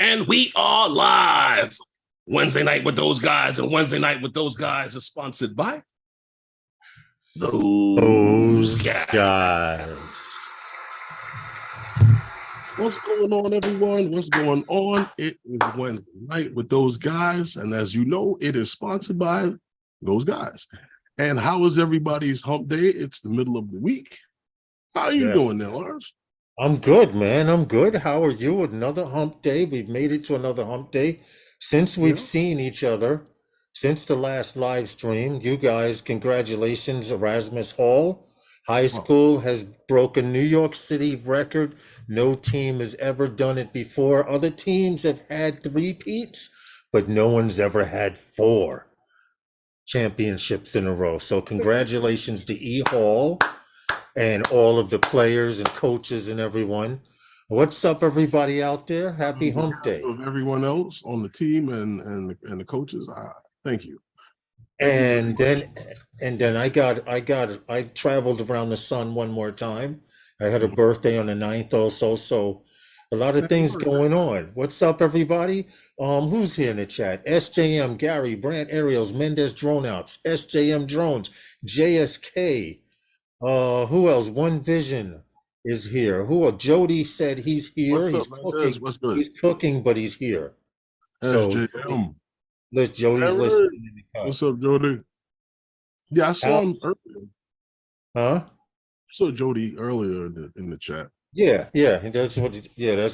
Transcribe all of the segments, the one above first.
And we are live. Wednesday night with those guys, and Wednesday night with those guys is sponsored by those guys. What's going on, everyone? What's going on? It is Wednesday night with those guys, and as you know, it is sponsored by those guys. And how is everybody's hump day? It's the middle of the week. How are you doing there, Lars? I'm good, man. I'm good. How are you? Another hump day. We've made it to another hump day since we've seen each other since the last live stream. You guys, congratulations. Erasmus Hall High School has broken New York City record. No team has ever done it before. Other teams have had three-peats, but no one's ever had 4 championships in a row. So congratulations to E Hall and all of the players and coaches and everyone. What's up, everybody out there? Happy hump day. Of everyone else on the team and the coaches, thank you. And then I traveled around the sun one more time. I had a birthday on the 9th also, so a lot of things going on. What's up, everybody? Who's here in the chat? SJM, Gary, Brant Ariels, Mendez Drone Ops, SJM Drones, JSK. Who else? One Vision is here. Jody said he's here. He's cooking. What's good? He's cooking, but he's here. SJM. Jody's listening. What's up, Jody? Yeah, I saw him earlier. Huh? I saw Jody earlier in the chat. Yeah, that's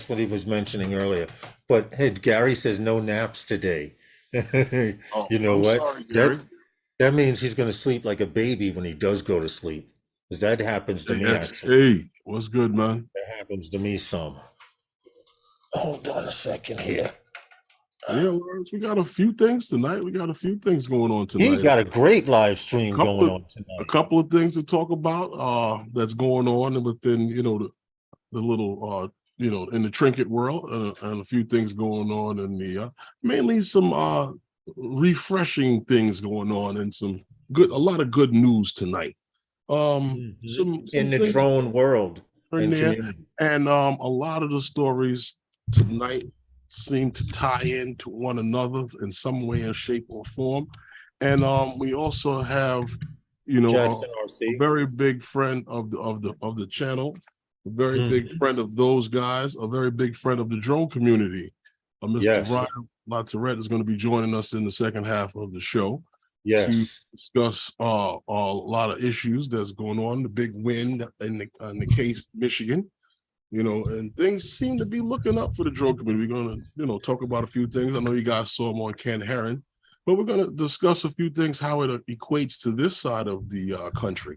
what he was mentioning earlier. But hey, Gary says no naps today. You know what? Sorry, that means he's going to sleep like a baby when he does go to sleep. Because that happens to me. Hey, what's good, man? That happens to me some. Hold on a second here. Yeah, we got a few things tonight. We got a few things going on tonight. We got a great live stream going on tonight. A couple of things to talk about that's going on within, the little, in the trinket world, and a few things going on in the, mainly some refreshing things going on and a lot of good news tonight. Some in the drone world. And a lot of the stories tonight seem to tie into one another in some way, shape, or form. And we also have, a very big friend of the channel, a very big friend of those guys, a very big friend of the drone community. Mr. Ryan Latourette is going to be joining us in the second half of the show. Yes. To discuss a lot of issues that's going on, the big win in the case Michigan. And things seem to be looking up for the drone community. We're going to, talk about a few things. I know you guys saw him on Ken Herron, but we're going to discuss a few things, how it equates to this side of the country.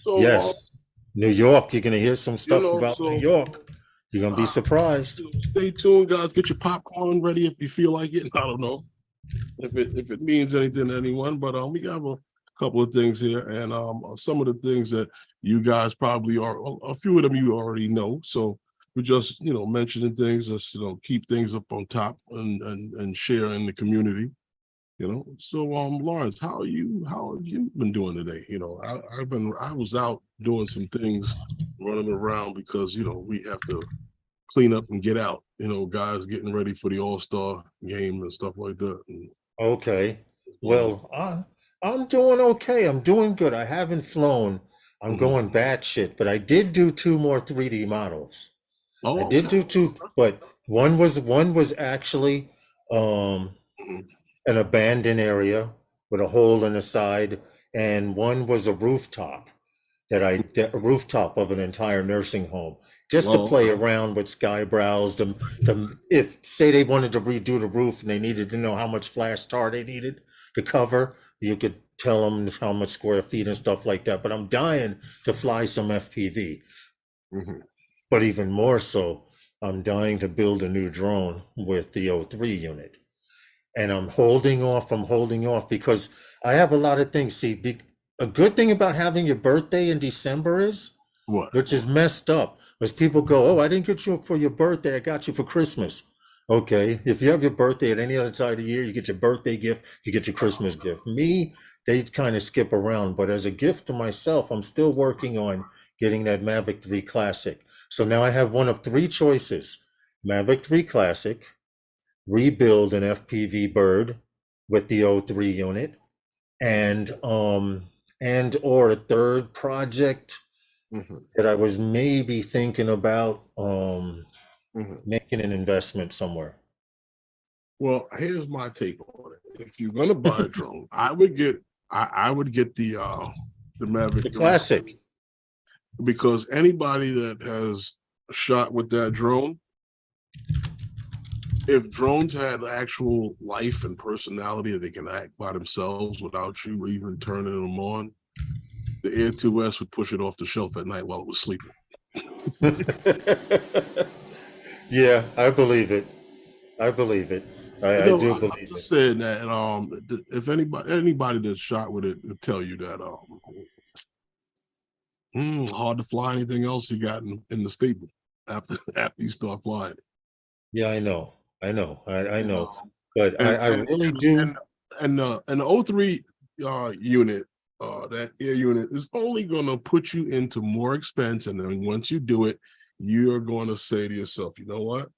So, yes, New York, you're going to hear some stuff about New York. You're going to be surprised. Stay tuned, guys. Get your popcorn ready if you feel like it. I don't know if it means anything to anyone, but we have a couple of things here, and some of the things that you guys probably a few of them you already know. So we're just mentioning things, just keep things up on top and share in the community. So Lawrence, how have you been doing today? I was out doing some things, running around because we have to clean up and get out. Guys getting ready for the All-Star game and stuff like that. Okay. Well, I'm doing okay. I'm doing good. I haven't flown. I'm going batshit, but I did do 2 more 3D models. I did do 2, but one was actually an abandoned area with a hole in the side, and one was a rooftop a rooftop of an entire nursing home, just to play around with sky browse. If say they wanted to redo the roof and they needed to know how much flash tar they needed to cover, you could tell them how much square feet and stuff like that. But I'm dying to fly some FPV. But even more so, I'm dying to build a new drone with the O3 unit. And I'm holding off because I have a lot of things. See, a good thing about having your birthday in December is, which is messed up, is people go, oh, I didn't get you for your birthday, I got you for Christmas. Okay, if you have your birthday at any other time of the year, you get your birthday gift, you get your Christmas gift. Me, they kind of skip around, but as a gift to myself, I'm still working on getting that Mavic 3 Classic. So now I have one of 3 choices. Mavic 3 Classic, rebuild an FPV bird with the O3 unit, and or a third project that I was maybe thinking about making an investment somewhere. Well, here's my take on it. If you're gonna buy a drone, I would get the Mavic The Classic. because anybody that has shot with that drone, if drones had actual life and personality, they can act by themselves without you even turning them on, the Air 2S would push it off the shelf at night while it was sleeping. Yeah, I believe it. I believe it. I do believe I'm just it. saying that if anybody that's shot with it will tell you that hard to fly anything else you got in the stable after you start flying. Yeah, I know. I know. I You know. know? But I really do. And the O3 unit, that air unit is only going to put you into more expense. And then once you do it, you're going to say to yourself, you know what?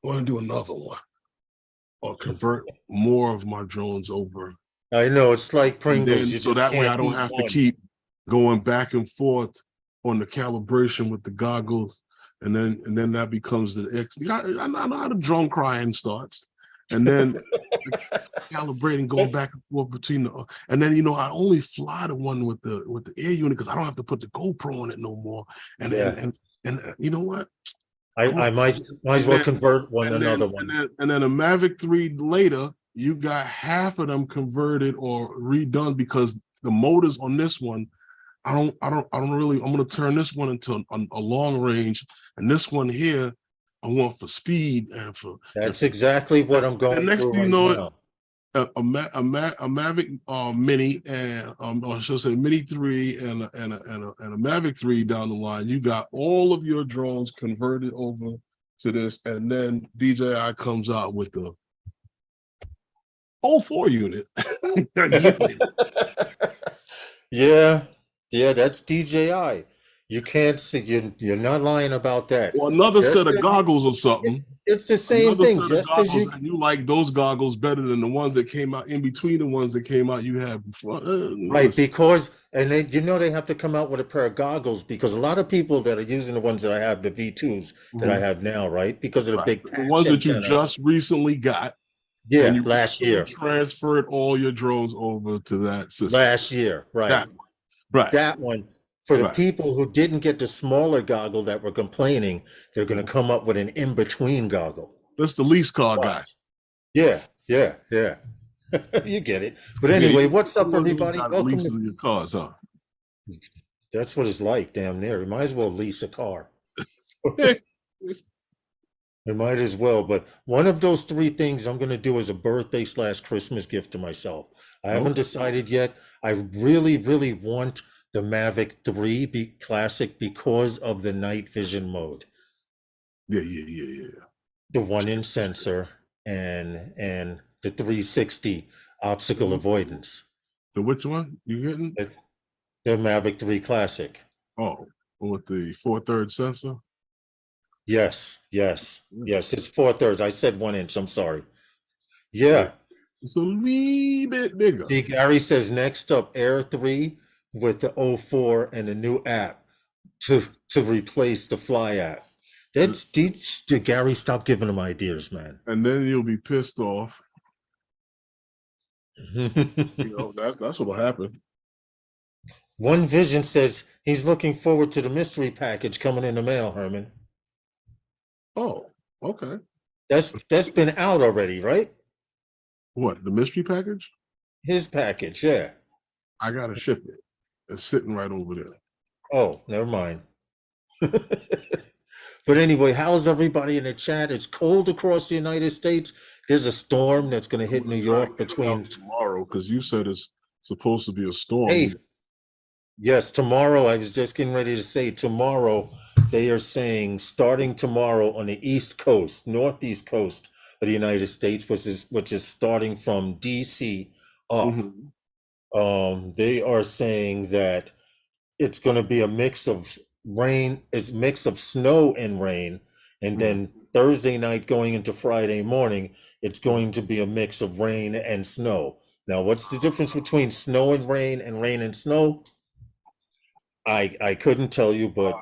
I want to do another one or convert more of my drones over. I know. It's like Pringles. Then, You so just that way I can't don't eat have to one. keep going back and forth on the calibration with the goggles. And then that becomes the X. I know how the drone crying starts. And then calibrating, going back and forth between and then I only fly the one with the air unit because I don't have to put the GoPro on it no more. And you know what? I might as well convert another one. And then a Mavic 3 later, you got half of them converted or redone because the motors on this one, I'm gonna turn this one into a long range, and this one here I want for speed and for. That's exactly what I'm going next through thing you right know now. a Mavic Mini and or I should say Mini 3 and a Mavic 3 down the line. You got all of your drones converted over to this, and then DJI comes out with the 04 unit. Yeah, that's DJI. You can't see. You're not lying about that. Or another set of goggles or something. It's the same thing. Just as and you like those goggles better than the ones that came out in between the ones that came out you had before. Right, because they they have to come out with a pair of goggles because a lot of people that are using the ones that I have, the V2s that I have now, right? Because of the big the ones that you just recently got. Yeah, and you last year. Transferred all your drones over to that system. Last year, right. That one. For the people who didn't get the smaller goggle that were complaining, they're going to come up with an in-between goggle. That's the lease car guy. Yeah. You get it. But anyway, what's up, everybody? Welcome to your cars, huh? That's what it's like, damn near. You might as well lease a car. I might as well. But one of those three things I'm going to do as a birthday/Christmas gift to myself. I haven't decided yet. I really, really want the Mavic 3 Classic because of the night vision mode. Yeah. The 1-inch sensor and the 360 obstacle avoidance. The which one you getting? The Mavic 3 Classic. Oh, with the 4/3 sensor? Yes. It's 4/3. I said 1-inch. I'm sorry. Yeah. It's a wee bit bigger. See, Gary says next up, Air 3 with the 04 and a new app to replace the Fly app. Gary, stop giving him ideas, man. And then you'll be pissed off. That's what'll happen. One Vision says he's looking forward to the mystery package coming in the mail, Herman. Oh, okay. That's been out already, right? What, the mystery package? His package, yeah. I gotta ship it. It's sitting right over there. Oh, never mind. But anyway, how's everybody in the chat? It's cold across the United States. There's a storm that's going to hit New York between tomorrow, because you said it's supposed to be a storm. Hey, yes, tomorrow. I was just getting ready to say tomorrow. They are saying starting tomorrow on the East Coast, Northeast coast of the United States, which is starting from DC up. They are saying that it's going to be a mix of rain, it's mix of snow and rain, and Mm. then Thursday night going into Friday morning, it's going to be a mix of rain and snow. Now, what's the difference between snow and rain and snow? I couldn't tell you, but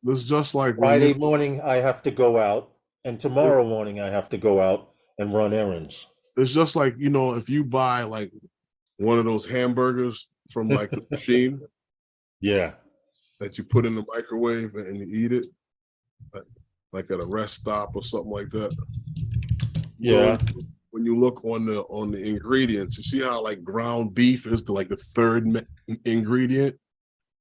It's just like when Friday you, morning I have to go out, and tomorrow morning I have to go out and run errands. it's just like, you know, if you buy like one of those hamburgers from like the machine Yeah, that you put in the microwave and you eat it, like, like at a rest stop or something like that. yeah. When you look on the ingredients, you see how like ground beef is the like the third ingredient.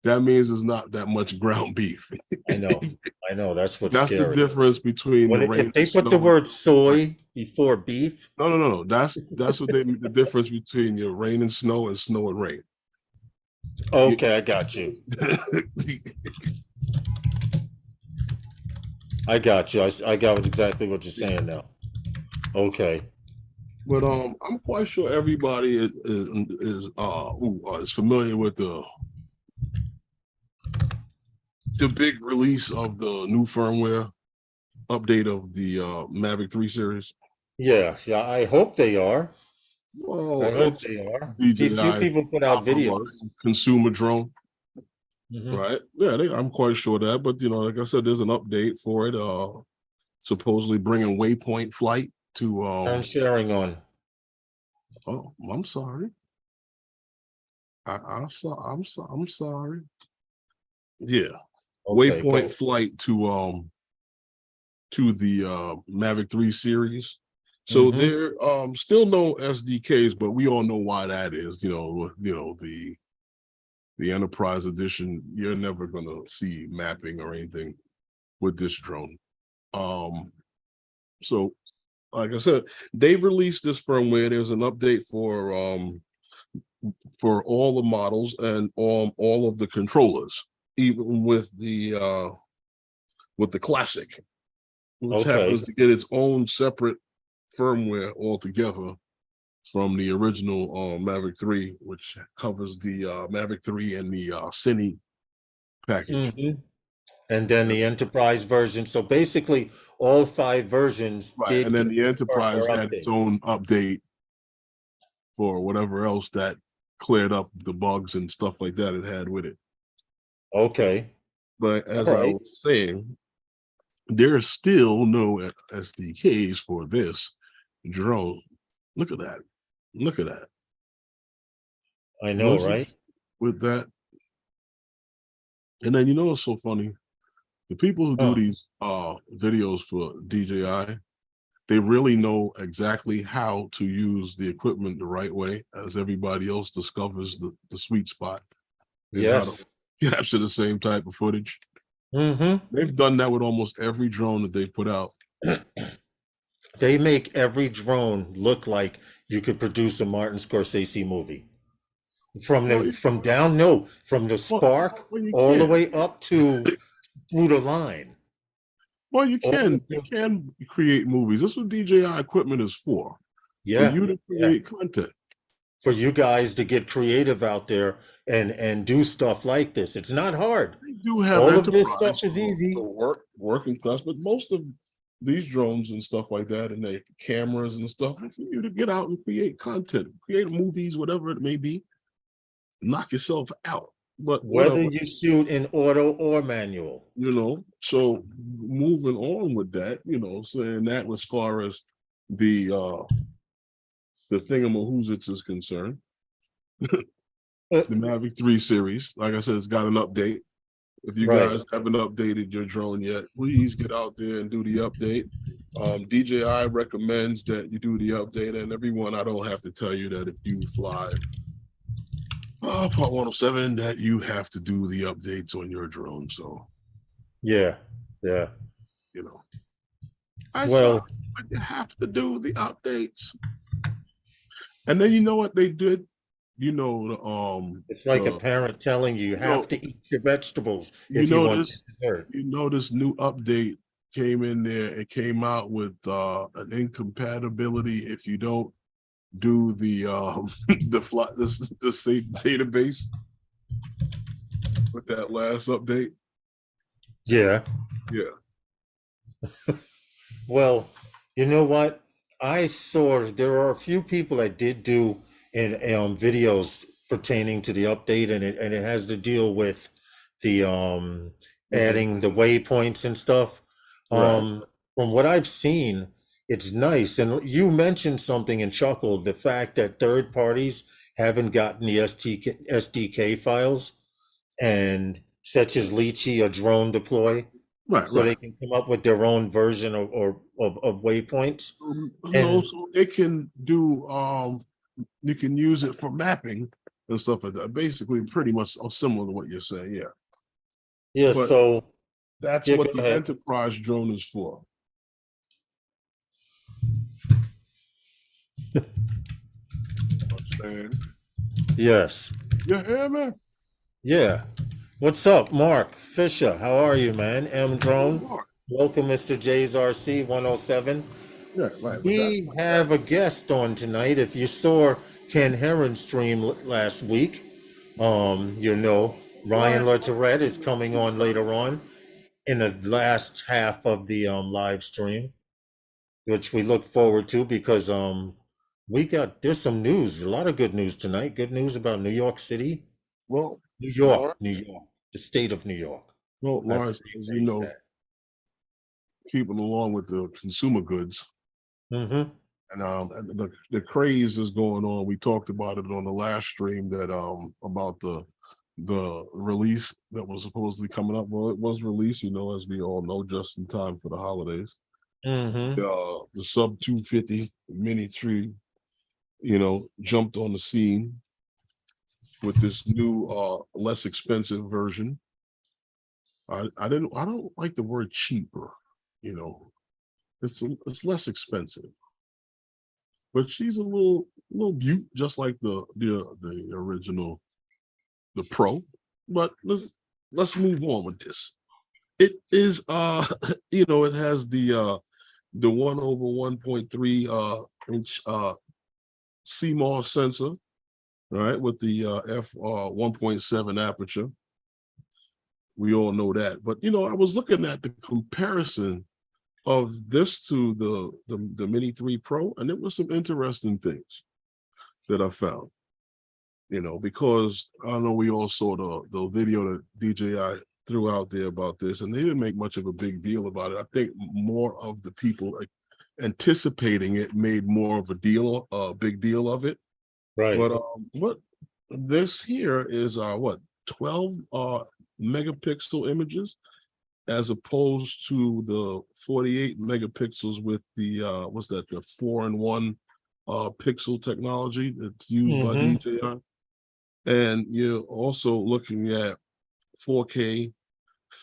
That means there's not that much ground beef. I know. That's what's That's the scary. difference between the When rain if and they put the snow. word soy before beef, No. That's what they the difference between your rain and snow and rain. okay, I got you. I got you. I got exactly what you're saying now. Okay. But I'm quite sure everybody is familiar with the big release of the new firmware update of the Mavic 3 series. Yeah, I hope they are. Well, I hope it's they are. A few DJI's people put out top of videos. consumer drone, Mhm. right? Yeah, I'm quite sure of that. But you know, like I said, there's an update for it. Supposedly bringing waypoint flight to. Turn sharing on. Oh, I'm sorry. I'm sorry. Yeah, Okay, waypoint go. flight to the Mavic 3 series. So Hmm. there still no SDKs, but we all know why that is. The Enterprise Edition, you're never gonna see mapping or anything with this drone. So like I said, they've released this firmware. There's an update for all the models and all of the controllers, even with the classic, which Okay. happens to get its own separate firmware altogether from the original Mavic 3, which covers the Mavic 3 and the Cine package. Hmm. And then the enterprise version. So basically, all 5 versions Right. did And then get the this Enterprise firmware had its update. own update for whatever else that cleared up the bugs and stuff like that it had with it. Okay. But All as I right. was saying, there's still no SDKs for this drone. Look at that. Look at that. I know, right? Blizzards with that. And then you know what's so funny? The people who do Huh. these videos for DJI, they really know exactly how to use the equipment the right way, as everybody else discovers the sweet spot and how to Yes. capture the same type of footage. Hmm. They've done that with almost every drone that they put out. They make every drone look like you could produce a Martin Scorsese movie. Well, From the well, spark well, you all the can. way up to through the line. Well, you All can. of You the, can create movies. That's what DJI equipment is for yeah, you to yeah. create content. For you guys to get creative out there and do stuff like this. It's not hard. They do have All of this stuff enterprise is easy. for working class, but most of these drones and stuff like that, and their cameras and stuff, are for you to get out and create content, create movies, whatever it may be. Knock yourself out, but Whether whatever, you shoot in auto or manual. you know. So moving on with that, saying that as far as the thingamahoots is concerned, Uh, the Mavic 3 series, like I said, it's got an update. If you Right. guys haven't updated your drone yet, please get out there and do the update. DJI recommends that you do the update, and everyone, I don't have to tell you that if you fly Part 107, that you have to do the updates on your drone. So, Yeah. Yeah. you know, I saw, Well, but you have to do the updates. And then you know what they did? it's like a The parent telling you you know have to eat your vegetables you if you know want this dessert. this new update came in there. It came out with an incompatibility if you don't do the the safe database with that last update. Yeah. Yeah. Well, you know what? I saw there are a few people that did do in videos pertaining to the update, and it has to deal with the Hmm. adding the waypoints and stuff. Right. From what I've seen, it's nice. And you mentioned something and chuckled the fact that third parties haven't gotten the SDK files, and such as Lychee or Drone Deploy, Right. so Right. they can come up with their own version of waypoints. No, And so it can do. You can use it for mapping and stuff like that. Basically, pretty much similar to what you're saying. Yeah. yeah, But so that's yeah, go what the ahead. enterprise drone is for. Understand? Yes. Yeah, yeah, man. Yeah. What's up, Mark Fisher? How are you, man? M Oh, Drone. Lord. Welcome, Mr. J's RC 107. Yeah, right. But that, We have a guest on tonight. If you saw Ken Heron's stream last week, you know Ryan right. Latourette is coming on later on in the last half of the live stream, which we look forward to because there's some news, a lot of good news tonight. Good news about New York City, Well, New Lawrence, York, New York, the state of New York. I have to Lawrence, as you rephrase know, that. keeping along with the consumer goods. Mm-hmm. And the craze is going on. We talked about it on the last stream that about the release that was supposedly coming up. Well, it was released, as we all know, just in time for the holidays. Mm-hmm. The sub 250 Mini 3, jumped on the scene with this new less expensive version. I don't like the word cheaper, you know. It's less expensive. But she's a little beaut, just like the original, the Pro. But let's move on with this. It is it has the 1/1.3 inch CMOS sensor, right, with the f 1.7 aperture. We all know that. But I was looking at the comparison of this to the Mini 3 Pro, and there were some interesting things that I found. Because I know we all saw the video that DJI threw out there about this, and they didn't make much of a big deal about it. I think more of the people anticipating it made more of a big deal of it. Right. But what this here is 12 megapixel images as opposed to the 48 megapixels with the what's that, the 4-in-1 pixel technology that's used by Mm-hmm. DJI. And you're also looking at 4K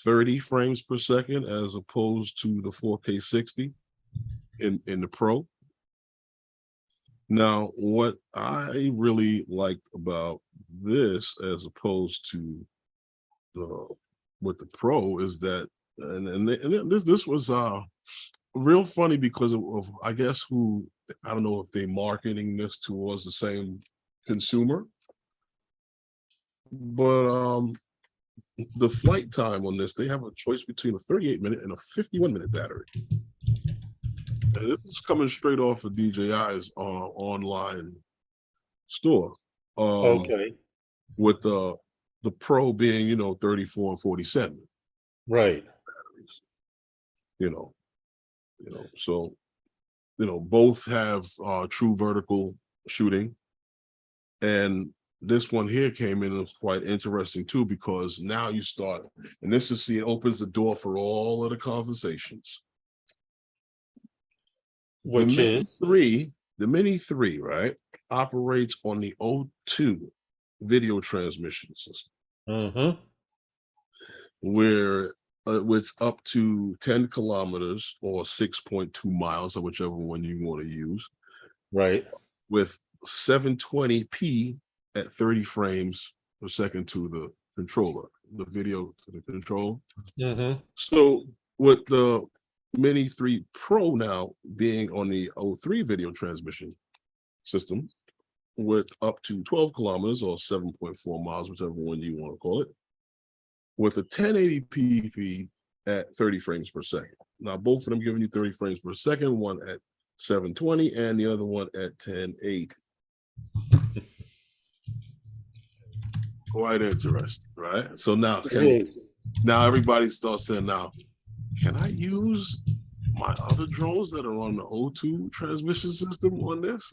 30 frames per second as opposed to the 4K 60 in the Pro. Now, what I really liked about this as opposed to the with the Pro is that, and this was real funny because of I guess I don't know if they marketing this towards the same consumer, but the flight time on this, they have a choice between a 38-minute and a 51-minute battery. And this is coming straight off of DJI's online store. Um, Okay. with the Pro being, 34 and 47 Right. batteries, so both have true vertical shooting. And this one here came in quite interesting too, because now you start, and it opens the door for all of the conversations. The Which Mini is 3, the Mini 3, right, operates on the O2 video transmission system, mm-hmm. where which up to 10 kilometers or 6.2 miles, or whichever one you want to use, Right. with 720p at 30 frames per second to the controller, the video to the control. Mm-hmm. So with the Mini 3 Pro now being on the O3 video transmission system with up to 12 kilometers or 7.4 miles, whichever one you want to call it, with a 1080p feed at 30 frames per second. Now, both of them giving you 30 frames per second, one at 720 and the other one at 1080. Quite interesting, right? So now, now everybody starts saying, now, can I use my other drones that are on the O2 transmission system on this?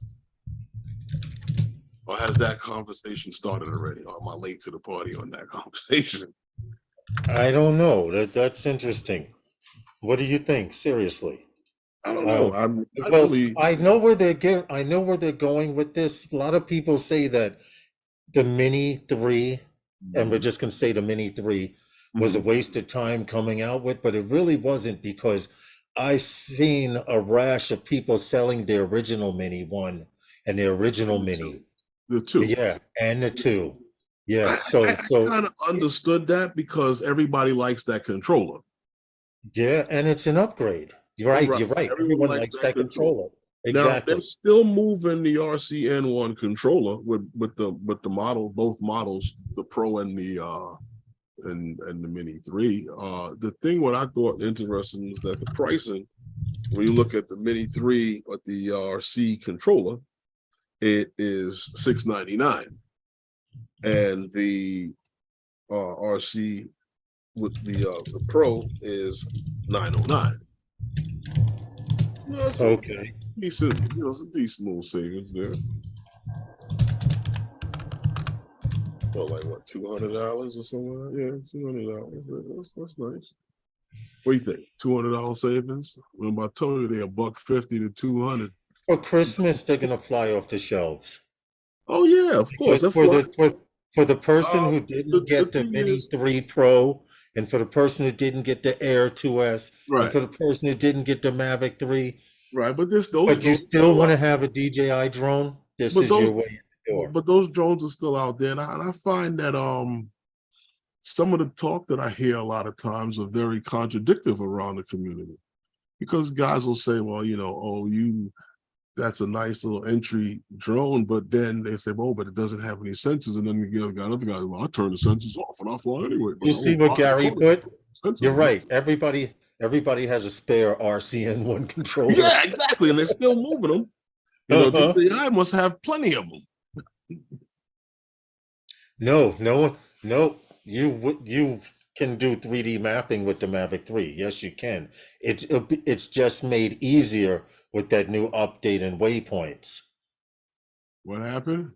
Or has that conversation started already? Or am I late to the party on that conversation? I don't know. That's interesting. What do you think? Seriously? I don't know. I know where they're going with this. A lot of people say that the Mini 3, and we're just going to say the Mini 3 was a waste of time coming out with, but it really wasn't, because I seen a rash of people selling their original Mini 1 and their original Mini. The 2. Yeah, and the 2. Yeah, I kind of understood that because everybody likes that controller. Yeah, and it's an upgrade. You're right. Everyone likes that controller. Exactly. Now, they're still moving the RCN1 controller with the model, both models, the Pro and the Mini 3. The thing what I thought interesting is that the pricing, when you look at the Mini 3 with the RC controller, it is $699, and the RC with the Pro is $909. Okay. Decent, some decent little savings there. Well, like what, $200 or something? Yeah, $200. That's nice. What do you think? $200 savings? Remember, I told you they're $150 to $200. For Christmas, they're gonna fly off the shelves. Oh yeah, of course. For the person who didn't get the Mini 3 Pro, and for the person who didn't get the Air 2S, and for the person who didn't get the Mavic 3. Right, but you still want to have a DJI drone? This is your way in the door. But those drones are still out there, and I find that some of the talk that I hear a lot of times are very contradictory around the community, because guys will say, well, that's a nice little entry drone, but then they say, well, but it doesn't have any sensors, and then you get another guy, well, I turn the sensors off and I fly anyway. You see what Gary put? You're right. Everybody has a spare RCN1 controller. Yeah, exactly, and they're still moving them. DJI must have plenty of them. No. You can do 3D mapping with the Mavic 3. Yes, you can. It's just made easier with that new update and waypoints. What happened?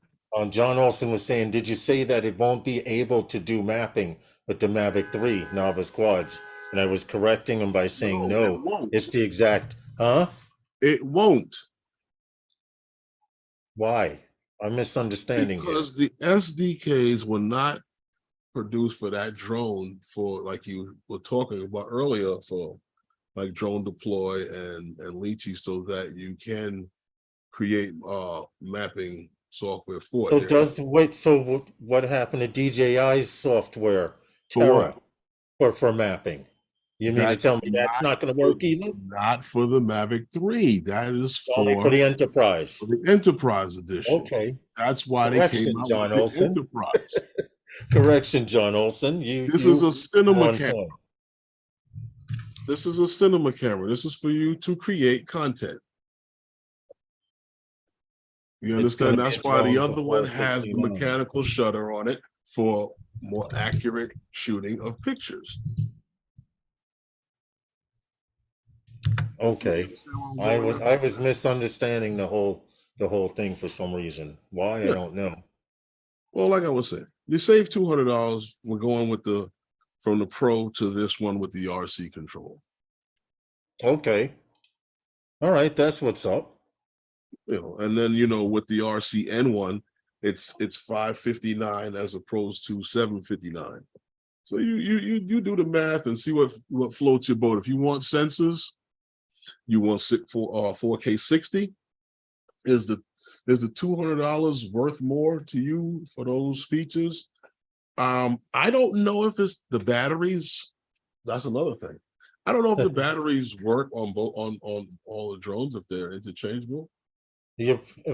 John Olson was saying, did you say that it won't be able to do mapping with the Mavic 3 novice quads? And I was correcting him by saying no. It's the exact, It won't. Why? I'm misunderstanding. Because the SDKs were not produced for that drone, for like you were talking about earlier, for like Drone Deploy and Lychee, so that you can create mapping software for it. So what happened to DJI's software, Terra, for mapping? You mean to tell me that's not going to work either? Not for the Mavic 3. That is only for the Enterprise. For the Enterprise edition. Okay. That's why they came out John with Olson. the Enterprise. Correction, John Olson. This is a cinema camera. This is a cinema camera. This is for you to create content. You understand? That's why the other one has the mechanical shutter on it for more accurate shooting of pictures. Okay, I was misunderstanding the whole thing for some reason. Why? I don't know. Well, like I was saying, you save $200. We're going from the Pro to this one with the RC control. Okay. All right, that's what's up. And then with the RCN one, it's $559 as opposed to $759. So you do the math and see what floats your boat. If you want sensors, you want 4K 60. Is the $200 worth more to you for those features? I don't know if it's the batteries. That's another thing. I don't know if the batteries work on all the drones, if they're interchangeable.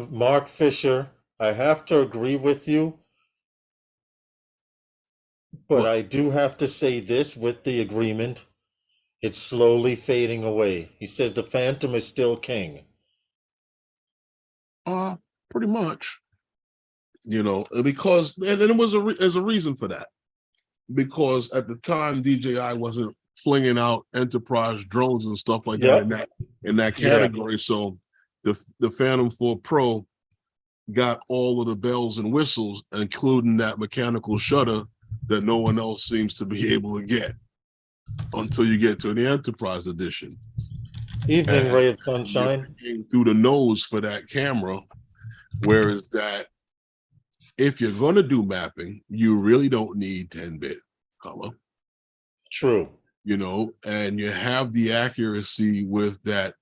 Mark Fisher, I have to agree with you, but I do have to say this with the agreement. It's slowly fading away. He says the Phantom is still king. Pretty much, because and then it was there's a reason for that. Because at the time DJI wasn't flinging out enterprise drones and stuff like that in that category. So the Phantom 4 Pro got all of the bells and whistles, including that mechanical shutter that no one else seems to be able to get until you get to the Enterprise Edition. Evening ray of sunshine. Through the nose for that camera, whereas that if you're going to do mapping, you really don't need 10-bit color. True. And you have the accuracy with that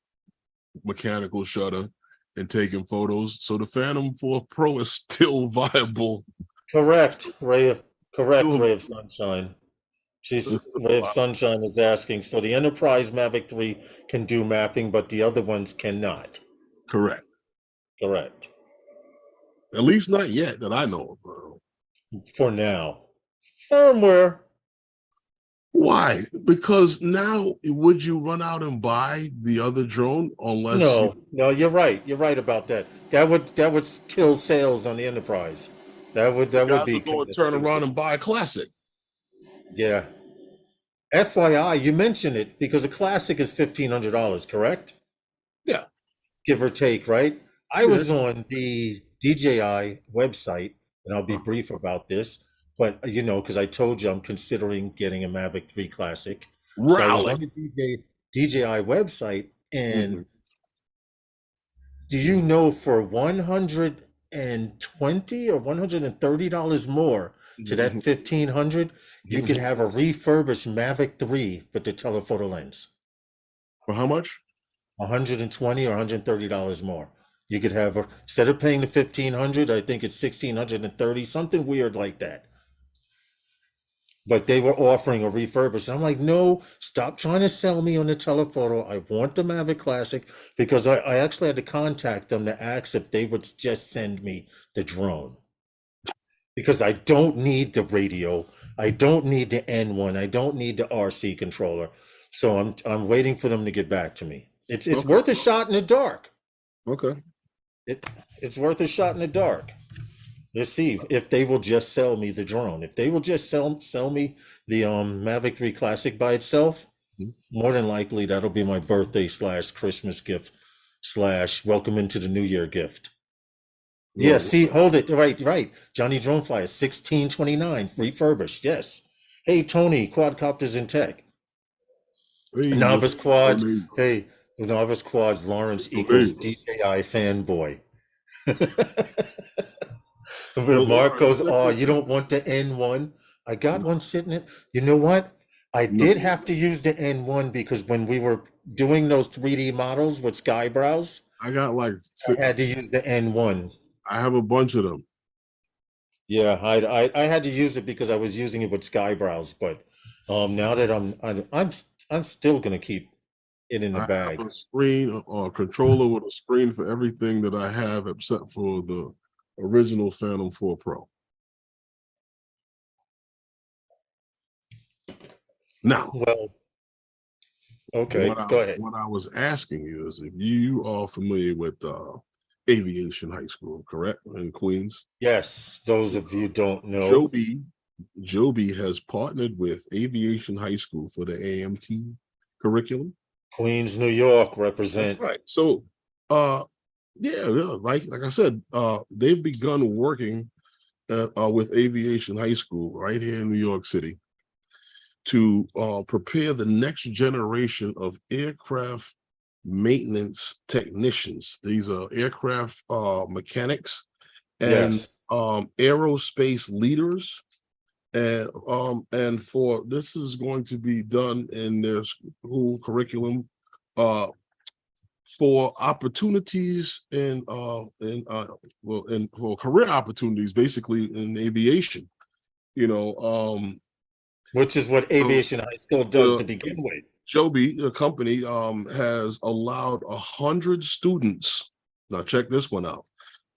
mechanical shutter and taking photos. So the Phantom 4 Pro is still viable. Correct. Ray of sunshine. Ray of sunshine is asking, so the Enterprise Mavic 3 can do mapping, but the other ones cannot. Correct. At least not yet that I know of. For now. Firmware. Why? Because now would you run out and buy the other drone unless No, you're right. You're right about that. That would kill sales on the Enterprise. That would be go and turn around and buy a Classic. Yeah. FYI, you mentioned it because a Classic is $1,500, correct? Yeah. Give or take, right? I was on the DJI website, and I'll be brief about this, but because I told you I'm considering getting a Mavic 3 Classic. Really? So I was on the DJI website, and do you know for $120 or $130 more to that $1,500, you could have a refurbished Mavic 3 with the telephoto lens. For how much? $120 or $130 more. You could have instead of paying the $1,500, I think it's $1,630, something weird like that. But they were offering a refurbished. I'm like, no, stop trying to sell me on the telephoto. I want the Mavic Classic, because I actually had to contact them to ask if they would just send me the drone. Because I don't need the radio. I don't need the N1. I don't need the RC controller. So I'm waiting for them to get back to me. It's worth a shot in the dark. Okay. It's worth a shot in the dark. Let's see if they will just sell me the drone. If they will just sell me the Mavic 3 Classic by itself, more than likely that'll be my birthday / Christmas gift / welcome into the new year gift. Yeah, see, hold it. Right. Johnny Dronefly, $16.29, refurbished. Yes. Hey, Tony, Quadcopters in Tech. Hey, Novice Quads. Hey, Novice Quads, Lawrence equals DJI fanboy. Mark goes, oh, you don't want the N1? I got one sitting in. You know what? I did have to use the N1 because when we were doing those 3D models with Skybrows, I had to use the N1. I have a bunch of them. Yeah, I had to use it because I was using it with Skybrows, but now that I'm still gonna keep it in the bag. I have a screen or controller with a screen for everything that I have except for the original Phantom 4 Pro. Now, well, okay, go ahead. What I was asking you is if you are familiar with Aviation High School, correct, in Queens? Yes, those of you don't know. Joby has partnered with Aviation High School for the AMT curriculum. Queens, New York, represent. Right. So, like I said, they've begun working with Aviation High School right here in New York City to prepare the next generation of aircraft maintenance technicians. These are aircraft mechanics and aerospace leaders. And for this is going to be done in their school curriculum for opportunities for career opportunities, basically in aviation, which is what Aviation High School does to begin with. Joby, the company, has allowed 100 students. Now check this one out.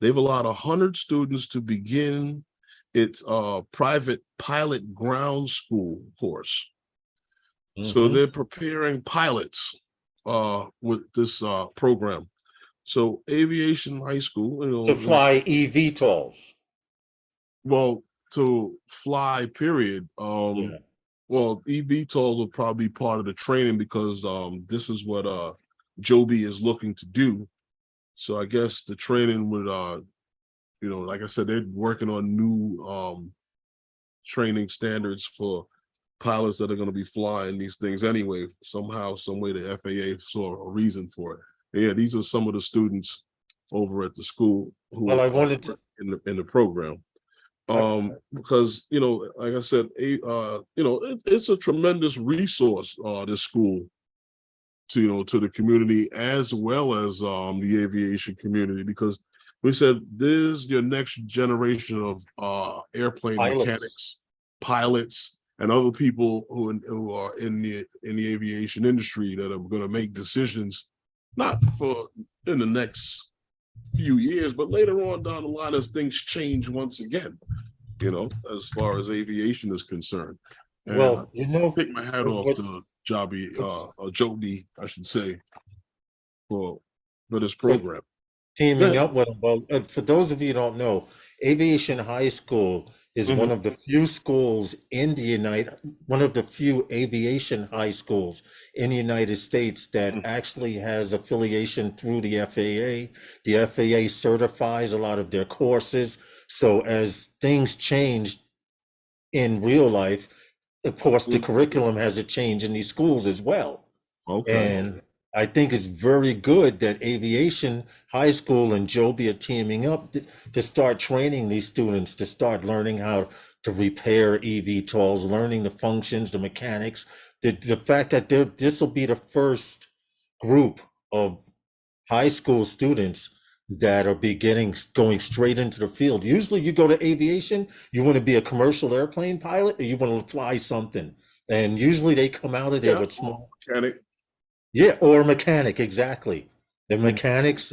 They've allowed 100 students to begin its private pilot ground school course. So Mm-hmm. they're preparing pilots with this program. So Aviation High School, To fly eVTOLs. well, to fly, period. Yeah. Well, eVTOLs will probably be part of the training because this is what Joby is looking to do. So I guess the training would like I said, they're working on new training standards for pilots that are going to be flying these things anyway. Somehow, some way, the FAA saw a reason for it. And yeah, these are some of the students over at the school Well, who I are wanted to. in the program. I, Because like I said, it's a tremendous resource, this school, to the community as well as the aviation community, because we said there's your next generation of airplane pilots. mechanics, pilots, and other people who are in the aviation industry that are going to make decisions, not for in the next few years, but later on down the line as things change once again, as far as aviation is concerned. And I Well, take my hat off what's to Joby, I should say, for this for program. teaming Yeah. up with them. Well, for those of you who don't know, Aviation High School is Mhm. one of the few schools in the one of the few aviation high schools in the United States that Mhm. actually has affiliation through the FAA. The FAA certifies a lot of their courses. So as things change in real life, of course, the Mhm. curriculum has to change in these schools as well. Okay. And I think it's very good that Aviation High School and Joby are teaming up to start training these students, to start learning how to repair eVTOLs, learning the functions, the mechanics. The fact that this will be the first group of high school students that are going straight into the field. Usually you go to aviation, you want to be a commercial airplane pilot or you want to fly something. And usually they come out of there Yeah. with small. Mechanic. Yeah, or mechanic, exactly. The Mhm. mechanics,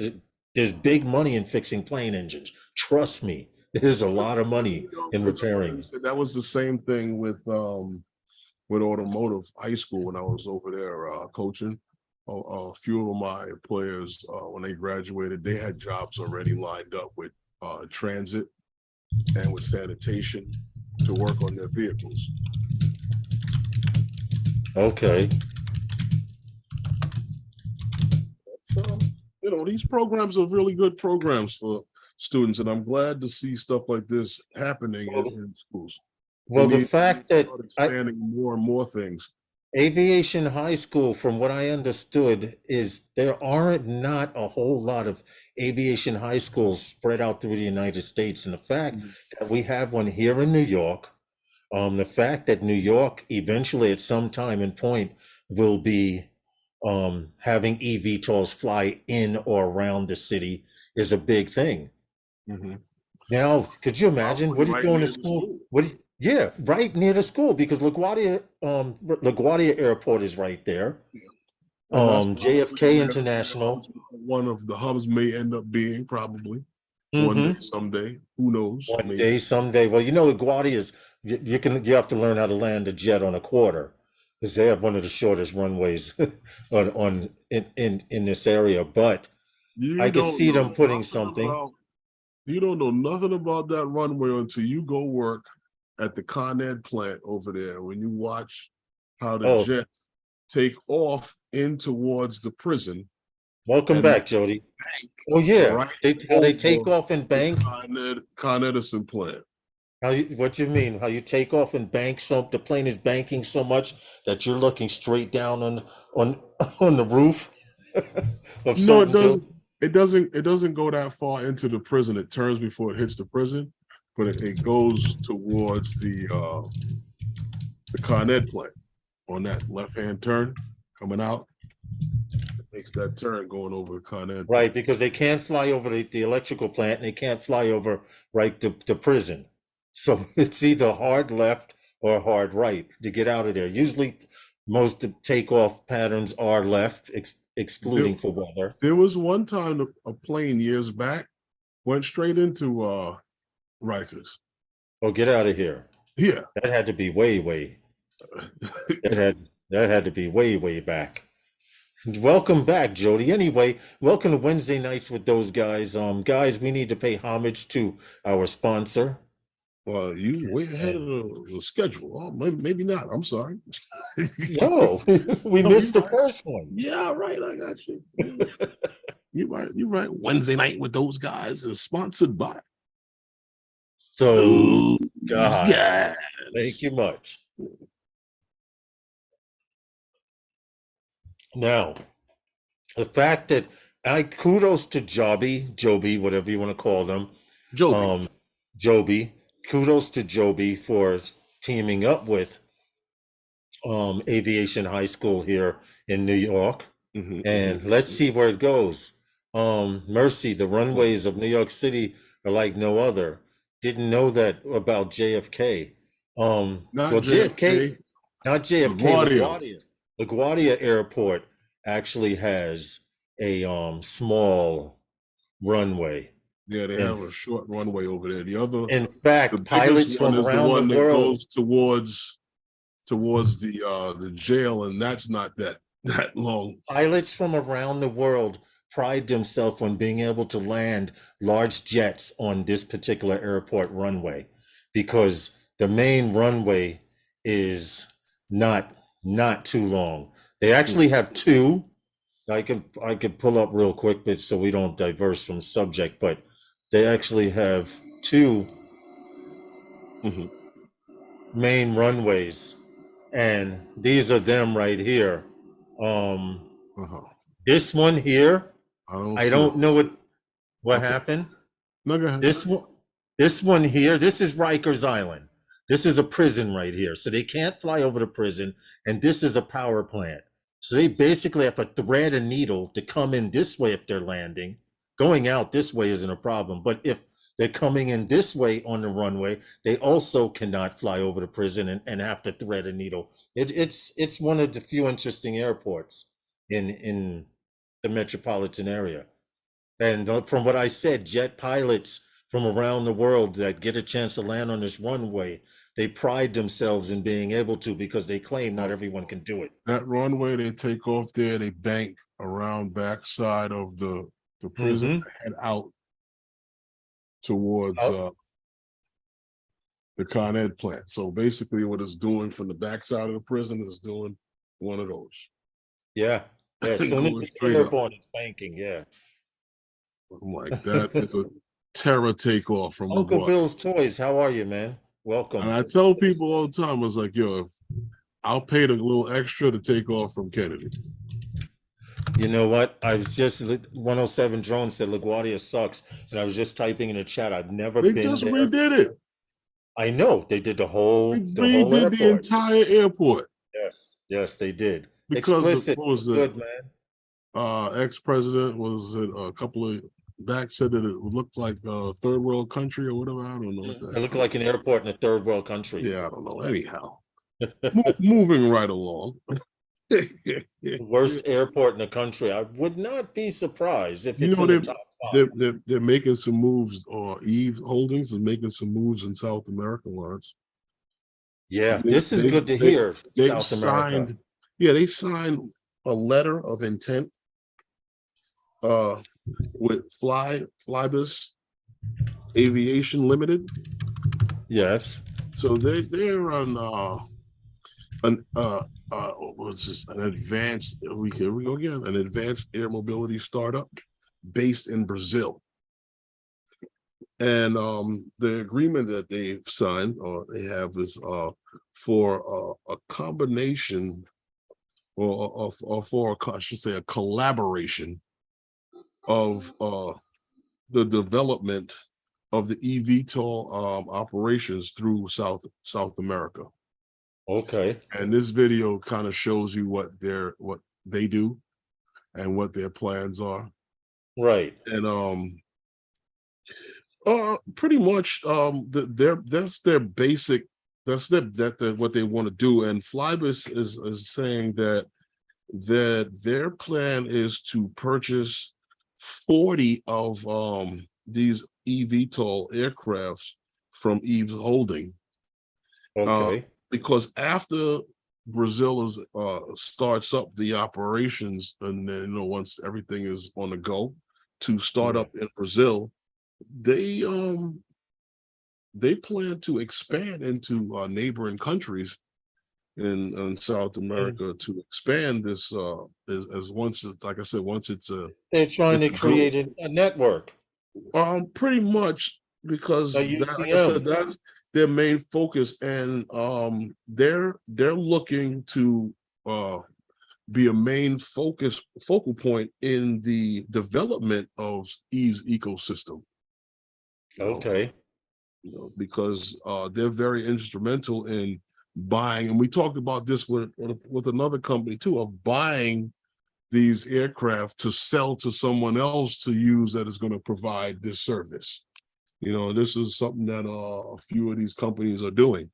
there's big money in fixing plane engines. Trust me, there's a lot of money in It's funny repairing you them. said that. Was the same thing with automotive high school when I was over there coaching. A few of my players, when they graduated, they had jobs already lined up with transit and with sanitation to work on their vehicles. Okay. So, these programs are really good programs for students, and I'm glad to see stuff like this happening Well, in schools. well, the We need fact to that start expanding more and more things. Aviation High School, from what I understood, is there aren't not a whole lot of aviation high schools spread out through the United States. And the fact Mhm. that we have one here in New York, the fact that New York eventually at some time and point will be having eVTOLs fly in or around the city is a big thing. Mhm. Now, could you imagine Probably what are you right going to near the school? school. Yeah, right near the school because LaGuardia Airport is right there. And that's probably JFK where International. one of the hubs may end up being, probably one day, Hmm. someday. Who knows? One Maybe. day, someday. Well, LaGuardia is you have to learn how to land a jet on a quarter because they have one of the shortest runways in this area. But I You could don't see them know putting nothing something. about you don't know nothing about that runway until you go work at the Con Ed plant over there. When you watch how the Oh, jets take off in towards the prison welcome and back, Jody. Oh yeah, right how they take over off and the bank. Con Edison plant. What you mean? How you take off and bank so the plane is banking so much that you're looking straight down on on the roof of No, it certain doesn't. buildings? It doesn't go that far into the prison. It turns before it hits the prison, but it goes towards the Con Ed plant on that left hand turn coming out. It makes that turn going over the Con Ed Right, plant. because they can't fly over the electrical plant and they can't fly over right to prison. So it's either hard left or hard right to get out of there. Usually most of takeoff patterns are left, There, excluding for weather. there was one time a plane years back went straight into Rikers. Oh, get out of here. Yeah. That had to be way, way. That had That had to be way, way back. Welcome back, Jody. Anyway, welcome to Wednesday Nights with those guys. Guys, we need to pay homage to our sponsor. Well, you way ahead of the schedule. Oh, maybe not. I'm sorry. No, we No, missed the right. first one. Yeah, right. I got you. You're right. You're right. Wednesday Night with those guys is sponsored by Those those guys. Thank you much. Now, the fact that kudos to Joby, whatever you want to call them. Joby. Joby. Kudos to Joby for teaming up with Aviation High School here in New York. And let's see where it goes. Mercy, the runways of New York City are like no other. Didn't know that about JFK. Not JFK, not JFK. LaGuardia. LaGuardia Airport actually has a small runway. Yeah, they have a short runway over there. The other, in fact, pilots from around the world goes towards the jail, and that's not that long. Pilots from around the world pride themselves on being able to land large jets on this particular airport runway, because the main runway is not too long. They actually have two. I could pull up real quick, but so we don't diverse from subject, but they actually have two main runways, and these are them right here. This one here, I don't know what happened. No, go ahead. This one here, this is Rikers Island. This is a prison right here, so they can't fly over the prison, and this is a power plant. So they basically have to thread a needle to come in this way if they're landing. Going out this way isn't a problem, but if they're coming in this way on the runway, they also cannot fly over the prison and have to thread a needle. It's one of the few interesting airports in the metropolitan area. And from what I said, jet pilots from around the world that get a chance to land on this runway, they pride themselves in being able to, because they claim not everyone can do it. That runway, they take off there, they bank around backside of the prison, head out towards the Con Ed plant. So basically what it's doing from the backside of the prison is doing one of those. Yeah. As soon as it's airborne, it's banking. Yeah. I'm like, that is a terror takeoff from Uncle Bill's Toys. How are you, man? Welcome. And I tell people all the time, I was like, yo, I'll pay the little extra to take off from Kennedy. You know what? I was just 107 Drone said LaGuardia sucks, and I was just typing in the chat. I've never been there. They just redid it. I know they did the whole. They redid the entire airport. Yes, they did. Because explicit. Was good, man. Ex-president was it a couple of back said that it looked like a third world country or whatever. I don't know. It looked like an airport in a third world country. Yeah, I don't know. Anyhow, moving right along. Worst airport in the country. I would not be surprised if it's in the top five. They're making some moves, or Eve Holdings is making some moves in South America, Lawrence. Yeah, this is good to hear. South America. They signed a letter of intent with Flybus Aviation Limited. Yes. So they're on what's this? An advanced an advanced air mobility startup based in Brazil. And the agreement that they've signed or they have is for a combination or for I should say a collaboration of the development of the eVTOL operations through South America. Okay. And this video kind of shows you what they do and what their plans are. Right. And pretty much that's their basic, what they want to do. And Flybus is saying that their plan is to purchase 40 of these eVTOL aircrafts from Eve's Holding. Okay. Because after Brazil is starts up the operations, and then once everything is on the go to start up in Brazil, they plan to expand into neighboring countries in South America to expand this as once it's, like I said, once They're trying it's to a go. create a network, Pretty much, a because that, like I said, UTM. that's their main focus, and they're looking to be a main focal point in the development of Eve's ecosystem. You know, Okay. because they're very instrumental in buying, and we talked about this with another company too, of buying these aircraft to sell to someone else to use that is going to provide this service. This is something that a few of these companies are doing.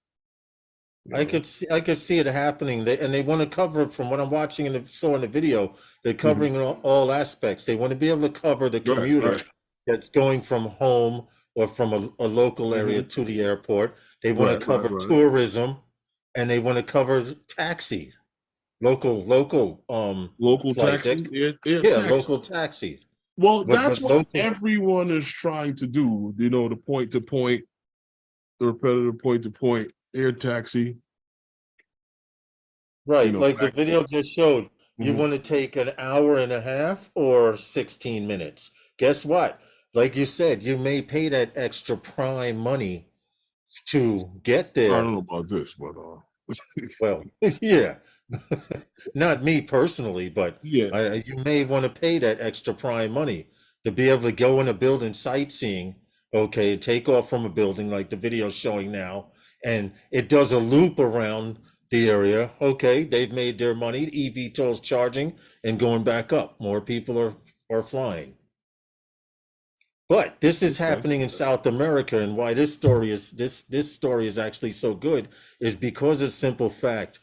I could see it happening. They want to cover it. From what I'm watching and saw in the video, they're covering all aspects. They want to be able to cover the Right, commuter right. that's going from home or from a local area to the airport. They want to Right, cover right. tourism, and they want to cover taxi, local Local flight. taxi, air Yeah, taxi. local taxi. Well, that's But what local, everyone is trying to do. The point to point, the repetitive point to point air taxi. right? Like the Back. video just showed, you Mhm. want to take an hour and a half or 16 minutes. Guess what? Like you said, you may pay that extra prime money to get I don't there. know about this, but Well, yeah, not me personally, but yeah, you may want to pay that extra prime money to be able to go in a building sightseeing, okay, take off from a building like the video's showing now, and it does a loop around the area. Okay, they've made their money, eVTOL's charging and going back up. More people are flying. But this is okay. happening in South America, and why this story is actually so good is because of the simple fact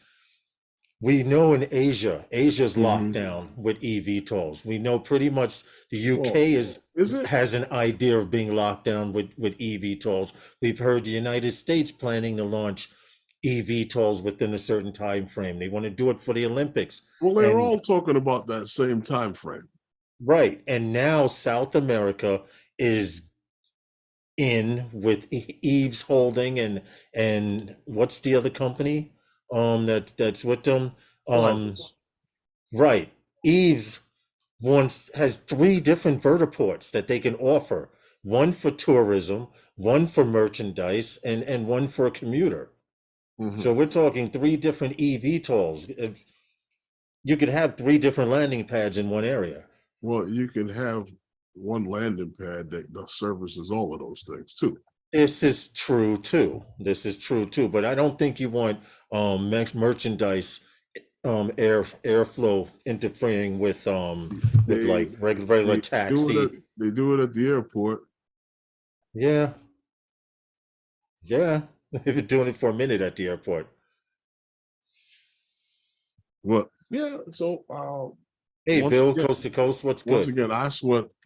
we know in Asia's locked Hmm. down with eVTOLs. We know pretty much the Well, UK is is it? has an idea of being locked down with eVTOLs. We've heard the United States planning to launch eVTOLs within a certain time frame. They want to do it for the Olympics. Well, they were And all talking about that same time frame. right, and now South America is in with Eve's Holding and what's the other company that's with them? Um Flyers. right. Eve's has three different vertiports that they can offer. One for tourism, one for merchandise, and one for a commuter. Hmm. So we're talking three different eVTOLs. You could have three different landing pads in one area. Well, you can have one landing pad that services all of those things too. This is true too. This is true too. But I don't think you want merchandise airflow interfering with They like regular they do it. taxi. They do it at the airport. Yeah, yeah. They've been doing it for a minute at the airport. But yeah, so Hey, once Bill, again, coast to coast, what's good?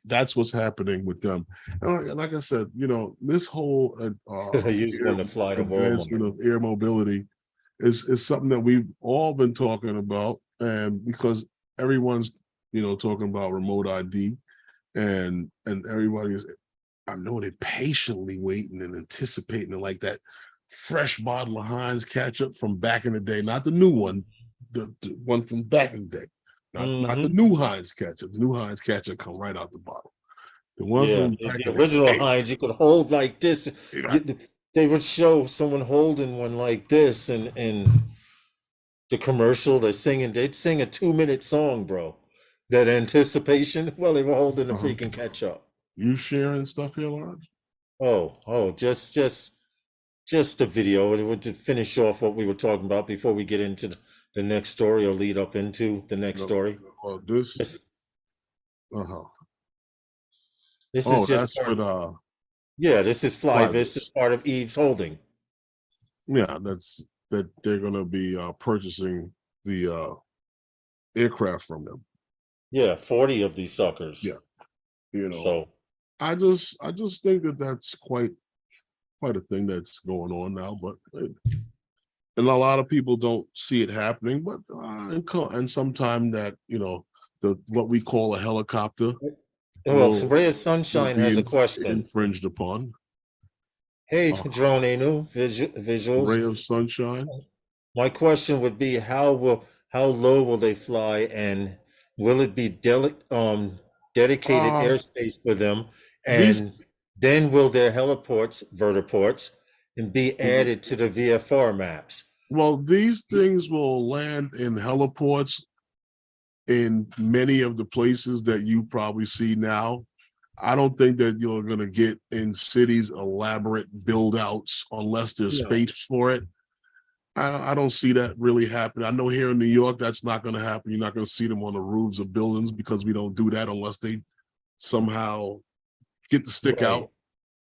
that's what's happening with them. And like I said, this whole You just want to fly the world more. advancement of air mobility is something that we've all been talking about, and because everyone's talking about remote ID, and everybody is, I know they're patiently waiting and anticipating, and like that fresh bottle of Heinz ketchup from back in the day, not the new one, the one from back in the day, not the Hmm. new Heinz ketchup. The new Heinz ketchup come right out the bottle. The one Yeah, from back the in the original day, Heinz, you could hold like this. you know, They would show someone holding one like this, and the commercial, they'd sing a 2 minute song, bro. That anticipation, well, they were holding the uh-huh. freaking ketchup. You sharing stuff here, Lawrence? Oh, just the video. It would to finish off what we were talking about before we get into the next story or lead up into the next No, story. this. This, Uh-huh. this is Oh, just that's part. what Yeah, this is Flyvis. This Flyers. is part of Eve's Holding. Yeah, that's that they're gonna be purchasing the aircraft from them. Yeah, 40 of these suckers. Yeah, you know, So I just think that that's quite a thing that's going on now. But And a lot of people don't see it happening, but and sometime that, what we call a helicopter Well, will Ray of will Sunshine be has a question. infringed upon. Hey, Uh, Drone Anu, visuals. Ray of sunshine. My question would be how low will they fly, and will it be dedicated Uh, airspace for them? these And then will their heliports, vertiports, and be added to the VFR maps? well, these things will land in heliports in many of the places that you probably see now. I don't think that you're going to get in cities elaborate build outs unless there's Yeah. space for it. I don't see that really happening. I know here in New York, that's not going to happen. You're not going to see them on the roofs of buildings because we don't do that unless they somehow get the stick Right. out.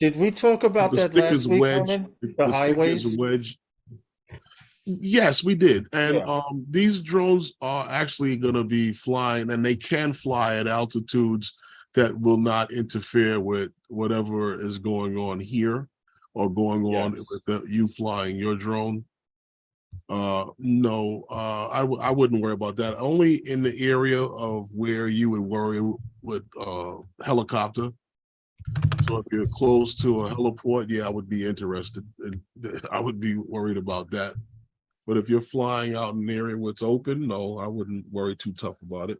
Did we talk If about the that stick is last week, wedged, Norman? if The the stick is highways? wedged. Yes, we did. And Yeah. these drones are actually going to be flying, and they can fly at altitudes that will not interfere with whatever is going on here or going on Yes. with you flying your drone. No, I wouldn't worry about that. Only in the area of where you would worry with helicopter. So if you're close to a heliport, yeah, I would be interested. I would be worried about that. But if you're flying out in an area where it's open, no, I wouldn't worry too tough about it.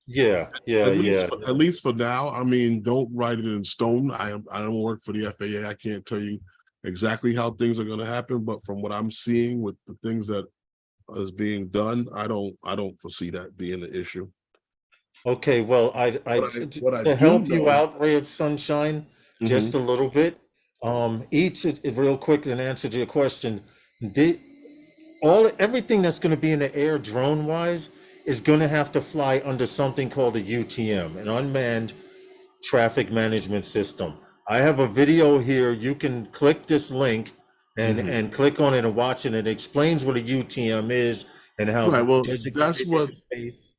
Yeah. At least for now. I mean, don't write it in stone. I don't work for the FAA. I can't tell you exactly how things are going to happen, but from what I'm seeing with the things that is being done, I don't foresee that being an issue. Okay, well, What I to do help you know. out, Ray of Sunshine, just Mhm. a little bit. Real quick and answer to your question. The everything that's going to be in the air drone wise is going to have to fly under something called a UTM, an unmanned traffic management system. I have a video here. You can click this link and click on it and watch it. It explains what a UTM is and how Right. Well, designated airspace.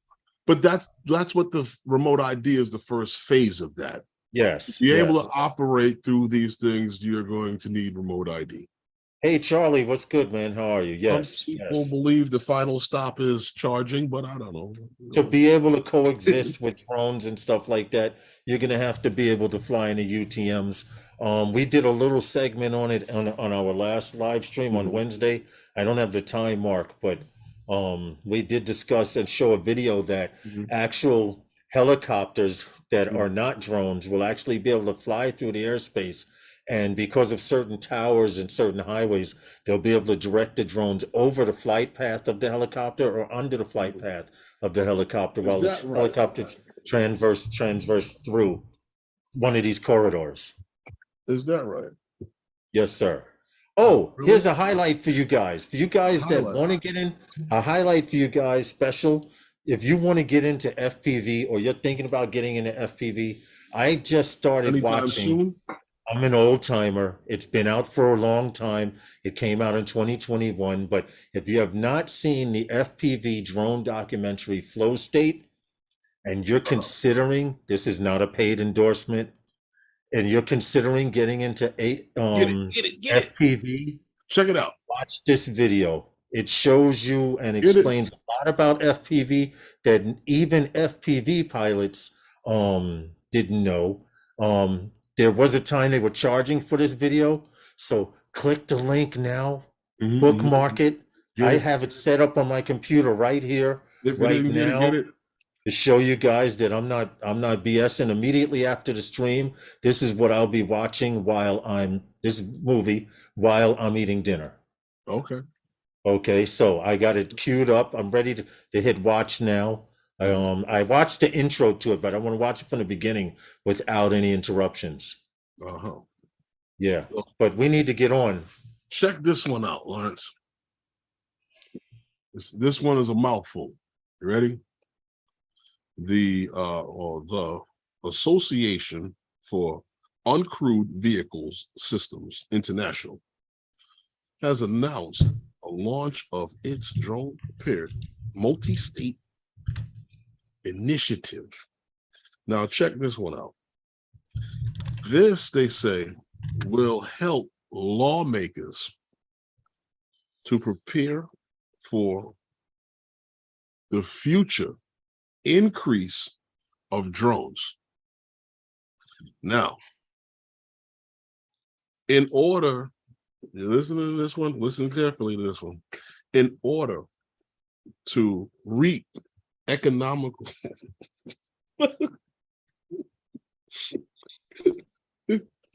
but that's what the remote ID is, the first phase of that. To Yes, be able yes. to operate through these things, you're going to need remote ID. Hey, Charlie, what's good, man? How are you? Some Yes, people yes. believe the final stop is charging, but I don't know. To be able to coexist with drones and stuff like that, you're gonna have to be able to fly in the UTMs. We did a little segment on it on our last live stream on Wednesday. I don't have the time mark, but we did discuss and show a video that actual helicopters that are not drones will actually be able to fly through the airspace. And because of certain towers and certain highways, they'll be able to direct the drones over the flight path of the helicopter or under the flight path of the helicopter Is while the that right? helicopter transverse through one of these corridors. Is that right? Yes, sir. Oh, Really? here's a highlight for you guys. For you guys that Highlight. want to get in, a highlight for you guys special. If you want to get into FPV or you're thinking about getting into FPV, I just started Anytime watching. soon? I'm an old timer. It's been out for a long time. It came out in 2021. But if you have not seen the FPV drone documentary Flow State, and you're considering, this is not a paid endorsement, and you're considering getting into Get it. FPV, Check it out. watch this video. It shows you and Get it. explains a lot about FPV that even FPV pilots didn't know. There was a time they were charging for this video. So click the link now, bookmark it. Get I it. have it set up on my computer right here, If you right didn't get it, get now, it. to show you guys that I'm not BSing. Immediately after the stream, this is what I'll be watching while I'm eating dinner. Okay. Okay, so I got it queued up. I'm ready to hit watch now. I watched the intro to it, but I want to watch it from the beginning without any interruptions. Uh-huh. Yeah, but we need to get on. Check this one out, Lawrence. This one is a mouthful. You ready? The Association for Uncrewed Vehicles Systems International has announced a launch of its drone prepared multi-state initiative. Now check this one out. This, they say, will help lawmakers to prepare for the future increase of drones. Now, in order, you listen to this one, listen carefully to this one. In order to reap economical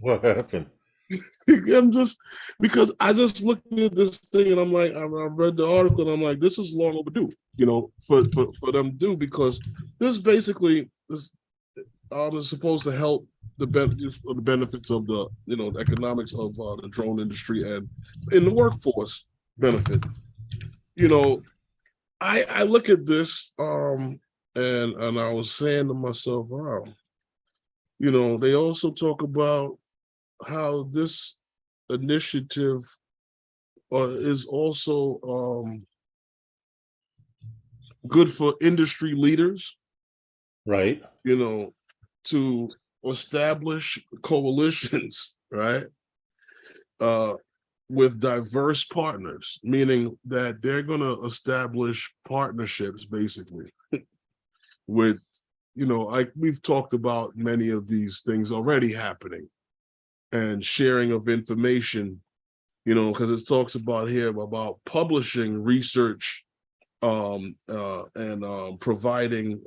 What happened? I'm just because I just looked at this thing and I'm like, I read the article and I'm like, this is long overdue, for them to do, because this basically is supposed to help the benefits of the the economics of the drone industry and in the workforce benefit. I look at this and I was saying to myself, wow, they also talk about how this initiative is also good for industry leaders, right? To establish coalitions, right? With diverse partners, meaning that they're going to establish partnerships basically with, like we've talked about many of these things already happening, and sharing of information, because it talks about here about publishing research and providing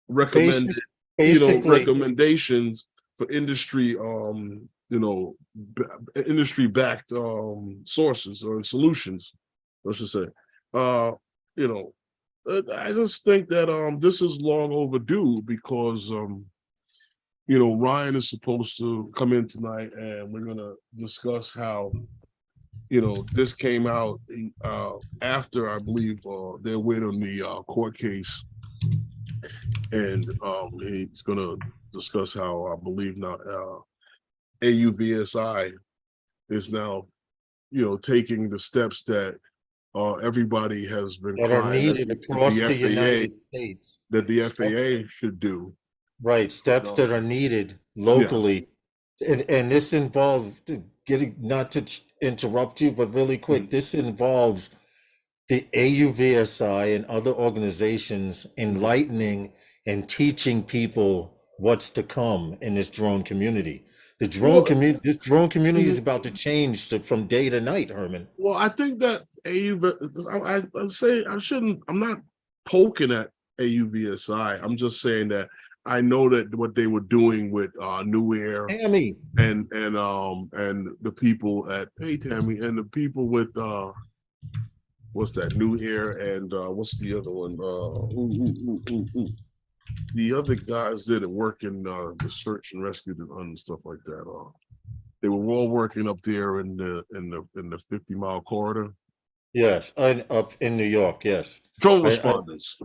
recommended, Basically, recommendations for industry, industry-backed sources or solutions, I should say. I just think that this is long overdue because Ryan is supposed to come in tonight and we're gonna discuss how this came out after, I believe, they're waiting on the court case, and he's gonna discuss how I believe now AUVSI is now taking the steps that everybody has been that are crying needed across the United States. that the FAA should do. Right, steps that are needed locally. Yeah. And this involves not to interrupt you, but really quick, this involves the AUVSI and other organizations enlightening and teaching people what's to come in this drone community. The drone community, this drone community is about to change from day to night, Herman. Well, I think that I'm not poking at AUVSI. I'm just saying that I know that what they were doing with New Air, Tammy, and the people at Tammy, and the people with what's that, New Air, and what's the other one? The other guys that work in the search and rescue and stuff like that. They were all working up there in the 50-mile corridor. Yes, and up in New York. Yes, drone responders.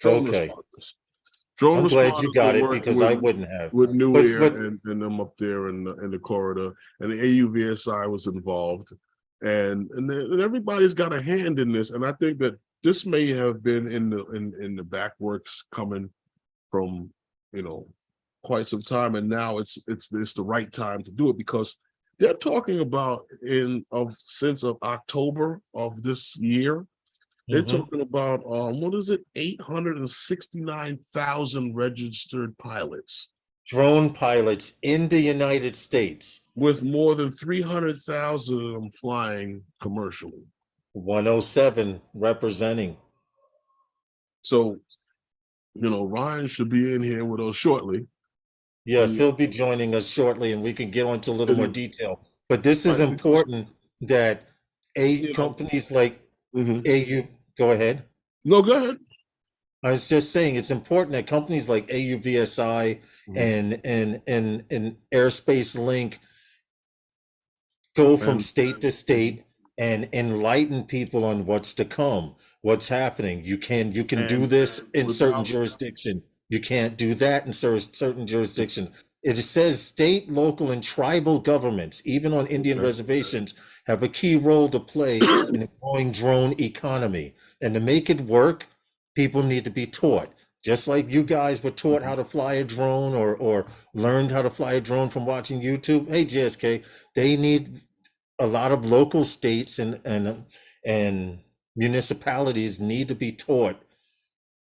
Drone responders. I'm glad you got it because I wouldn't have. With New Air and them up there in the corridor, and the AUVSI was involved, and everybody's got a hand in this. And I think that this may have been in the backworks coming from quite some time, and now it's the right time to do it, because they're talking about since October of this year. They're talking about what is it? 869,000 registered pilots, drone pilots in the United States, with more than 300,000 of them flying commercially. 107 representing. So, Ryan should be in here with us shortly. Yes, he'll be joining us shortly, and we can get into a little more detail. But this is important that companies like AU. Go ahead. No, go ahead. I was just saying it's important that companies like AUVSI and Airspace Link go from state to state and enlighten people on what's to come, what's happening. You can do this in certain jurisdiction. You can't do that in certain jurisdiction. It says state, local, and tribal governments, even on Indian reservations, have a key role to play in the growing drone economy. And to make it work, people need to be taught. Just like you guys were taught how to fly a drone or learned how to fly a drone from watching YouTube. Hey, JSK, they need a lot of local states and municipalities need to be taught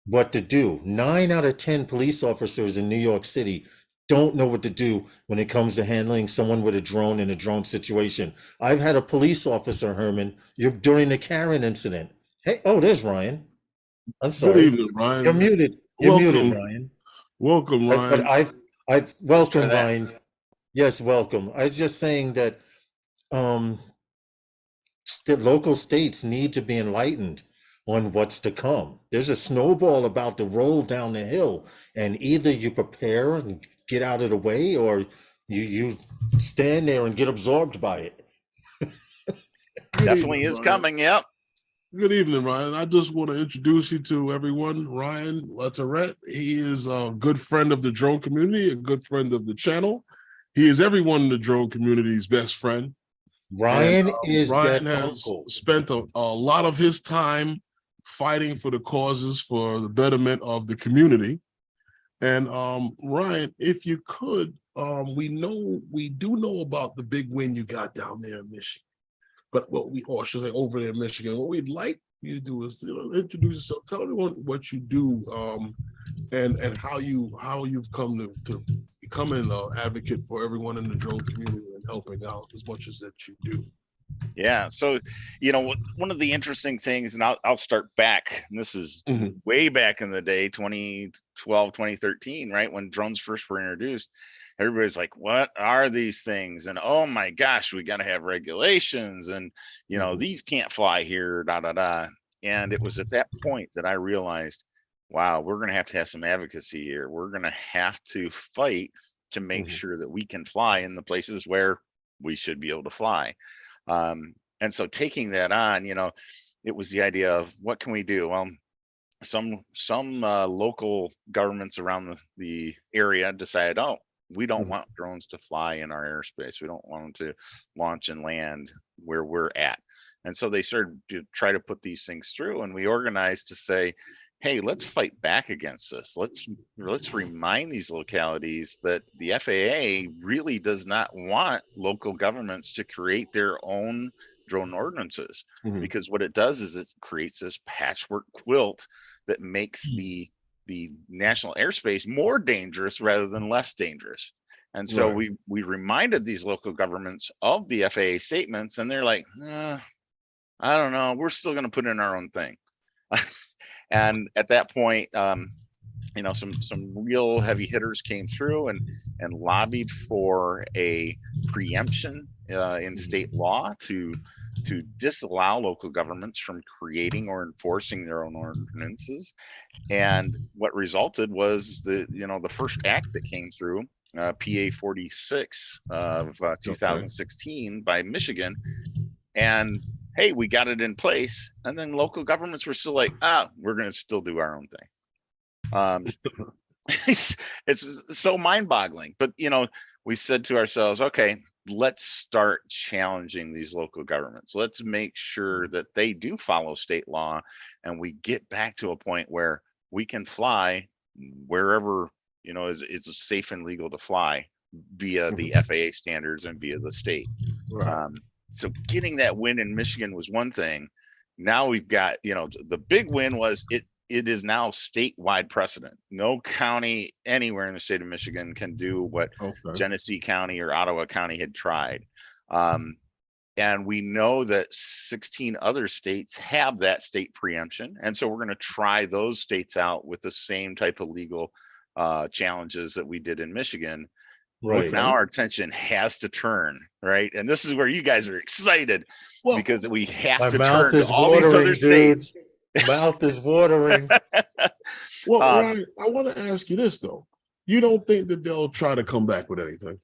what to do. 9 out of 10 police officers in New York City don't know what to do when it comes to handling someone with a drone in a drone situation. I've had a police officer, Herman, during the Karen incident. Hey, oh, there's Ryan. I'm Good sorry. evening, You're Ryan. muted. You're muted, Welcome, Ryan. welcome, But Ryan. I've Let's try welcome that. Ryan. Yes, welcome. I was just saying that um local states need to be enlightened on what's to come. There's a snowball about to roll down the hill, and either you prepare and get out of the way, or you stand there and get absorbed by it. Good Definitely evening, is Ryan. coming. Yep. Good evening, Ryan. I just want to introduce you to everyone. Ryan Latourette. He is a good friend of the drone community, a good friend of the channel. He is everyone in the drone community's best friend. Ryan And is Ryan that has uncle. spent a lot of his time fighting for the causes for the betterment of the community. And Ryan, if you could, we do know about the big win you got down there in Michigan. But what we, or should I say over there in Michigan, what we'd like you to do is, introduce yourself, tell everyone what you do, and how you've come to becoming an advocate for everyone in the drone community and helping out as much as that you do. Yeah. So, one of the interesting things, and I'll start back, and this is way back in the day, 2012, 2013, right? When drones first were introduced, everybody's like, what are these things? And oh my gosh, we got to have regulations, and, these can't fly here, da, da, da. And it was at that point that I realized, wow, we're going to have some advocacy here. We're going to have to fight to make sure that we can fly in the places where we should be able to fly. And so taking that on, it was the idea of what can we do? Well, some local governments around the area decided, oh, we don't want drones to fly in our airspace. We don't want them to launch and land where we're at. And so they started to try to put these things through, and we organized to say, hey, let's fight back against this. Let's remind these localities that the FAA really does not want local governments to create their own drone ordinances, because what it does is it creates this patchwork quilt that makes the national airspace more dangerous rather than less dangerous. And so we reminded these local governments of the FAA statements, and they're like, I don't know, we're still going to put in our own thing. And at that point, some real heavy hitters came through and lobbied for a preemption in state law to disallow local governments from creating or enforcing their own ordinances. And what resulted was the first act that came through, PA 46 of 2016 by Michigan. And hey, we got it in place. And then local governments were still like, we're going to still do our own thing. It's so mind-boggling. But, we said to ourselves, okay, let's start challenging these local governments. Let's make sure that they do follow state law, and we get back to a point where we can fly wherever, it's safe and legal to fly via the FAA standards and via the state. So getting that win in Michigan was one thing. Now we've got, the big win was it is now statewide precedent. No county anywhere in the state of Michigan can do what Genesee County or Ottawa County had tried. And we know that 16 other states have that state preemption. And so we're going to try those states out with the same type of legal challenges that we did in Michigan. Right. Now our attention has to turn, right? And this is where you guys are excited, because we have to turn to all these other states. Mouth is watering. Well, Ryan, I want to ask you this though. You don't think that they'll try to come back with anything?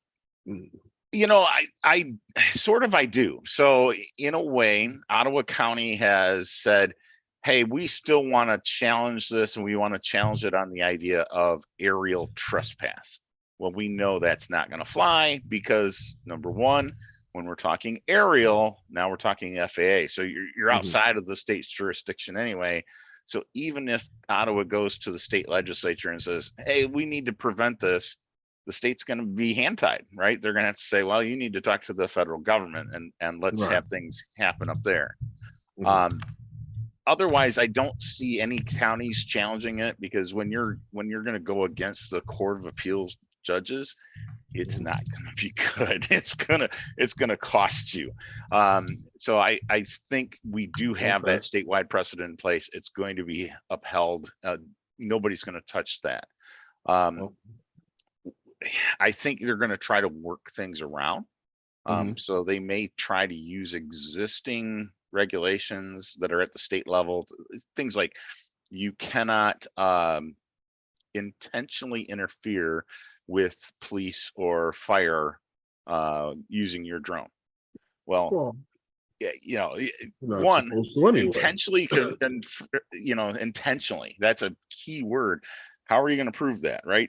I do. So in a way, Ottawa County has said, hey, we still want to challenge this, and we want to challenge it on the idea of aerial trespass. Well, we know that's not going to fly because, number one, when we're talking aerial, now we're talking FAA. So you're outside of the state's jurisdiction anyway. So even if Ottawa goes to the state legislature and says, hey, we need to prevent this, the state's going to be hand tied, right? They're going to have to say, well, you need to talk to the federal government and let's Right. have things happen up there. Mhm. Otherwise, I don't see any counties challenging it, because when you're going to go against the Court of Appeals judges, it's not going to be good. It's going to cost you. So I think we do have that statewide precedent in place. It's going to be upheld. Nobody's going to touch that. I think they're going to try to work things around. So they may try to use existing regulations that are at the state level. Things like you cannot intentionally interfere with police or fire using your drone. Well, you know, one, intentionally could, you know, intentionally, that's a key word. How are you going to prove that, right?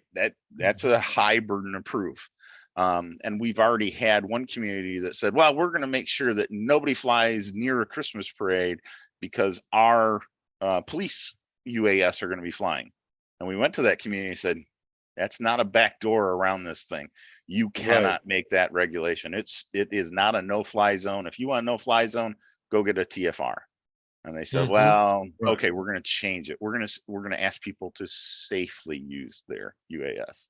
That's a high burden of proof. And we've already had one community that said, well, we're going to make sure that nobody flies near a Christmas parade because our police UAS are going to be flying. And we went to that community and said, that's not a back door around this thing. You cannot make that regulation. It is not a no-fly zone. If you want a no-fly zone, go get a TFR. And they said, well, okay, we're going to change it. We're going to ask people to safely use their UAS.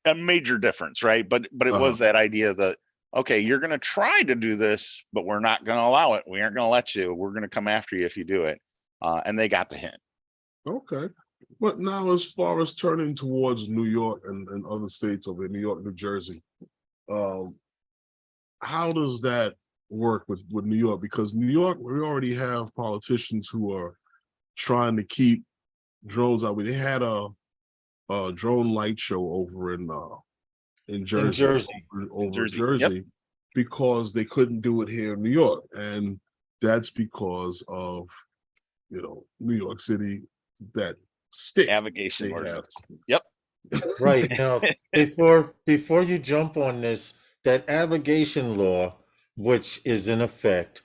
A major difference, right? But it was that idea that, okay, you're going to try to do this, but we're not going to allow it. We aren't going to let you. We're going to come after you if you do it. And they got the hint. Okay. But now, as far as turning towards New York and other states over in New York, New Jersey, how does that work with New York? Because New York, we already have politicians who are trying to keep drones out. They had a drone light show over in Jersey, over Jersey, because they couldn't do it here in New York, and that's because of, you know, New York City, that stick Aviation ordinance. Right now, before you jump on this, that aviation law, which is in effect,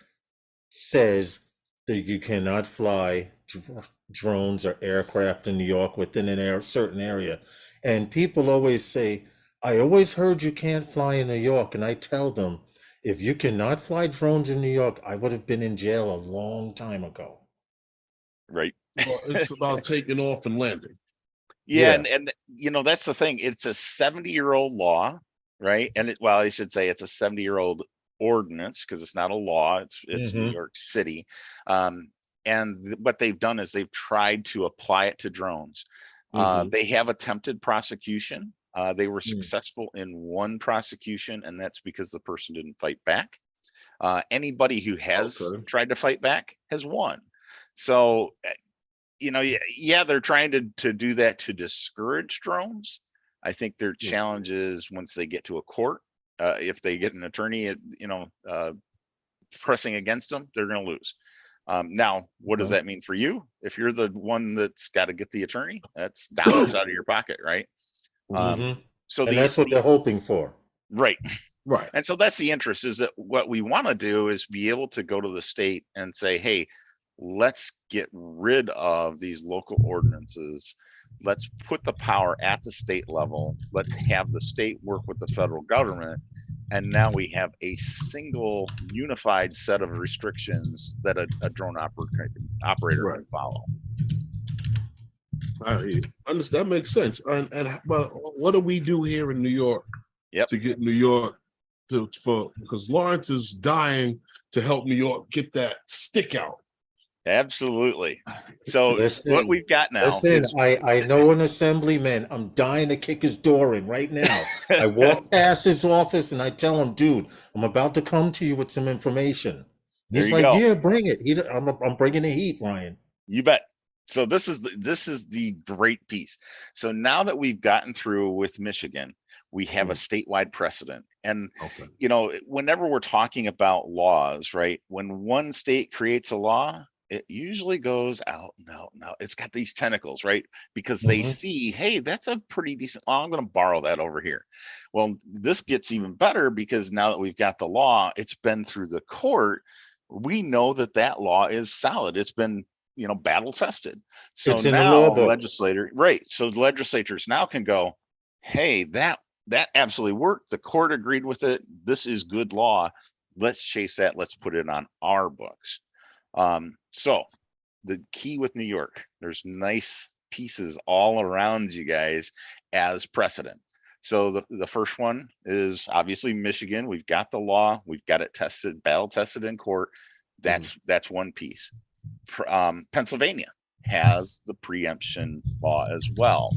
says that you cannot fly drones or aircraft in New York within a certain area. And people always say, I always heard you can't fly in New York. And I tell them, if you cannot fly drones in New York, I would have been in jail a long time ago. Right. Well, it's about taking off and landing. Yeah. And you know, that's the thing. It's a 70-year-old law, right? And well, I should say it's a 70-year-old ordinance, because it's not a law. It's New York City. And what they've done is they've tried to apply it to drones. They have attempted prosecution. They were successful in one prosecution, and that's because the person didn't fight back. Anybody who has tried to fight back has won. So, you know, yeah, they're trying to do that to discourage drones. I think their challenge is once they get to a court, if they get an attorney, you know, pressing against them, they're going to lose. Now, what does that mean for you? If you're the one that's got to get the attorney, that's dollars out of your pocket, right? So that's what they're hoping for. Right. And so that's the interest, is that what we want to do is be able to go to the state and say, hey, let's get rid of these local ordinances. Let's put the power at the state level. Let's have the state work with the federal government. And now we have a single unified set of restrictions that a drone operator can follow. I understand. That makes sense. But what do we do here in New York to get New York because Lawrence is dying to help New York get that stick out? Absolutely. So what we've got now. Listen, I know an assemblyman. I'm dying to kick his door in right now. I walk past his office and I tell him, dude, I'm about to come to you with some information. And he's like, yeah, bring it. I'm bringing the heat, Ryan. You bet. So this is the great piece. So now that we've gotten through with Michigan, we have a statewide precedent. And, you know, whenever we're talking about laws, right, when one state creates a law, it usually goes out. No, it's got these tentacles, right? Because they see, hey, that's a pretty decent law. I'm going to borrow that over here. Well, this gets even better because now that we've got the law, it's been through the court. We know that law is solid. It's been, you know, battle tested. So it's in now the law books. So legislators now can go, hey, that absolutely worked. The court agreed with it. This is good law. Let's chase that. Let's put it on our books. So the key with New York, there's nice pieces all around you guys as precedent. So the first one is obviously Michigan. We've got the law. We've got it tested, battle tested in court. That's one piece. Pennsylvania has the preemption law as well.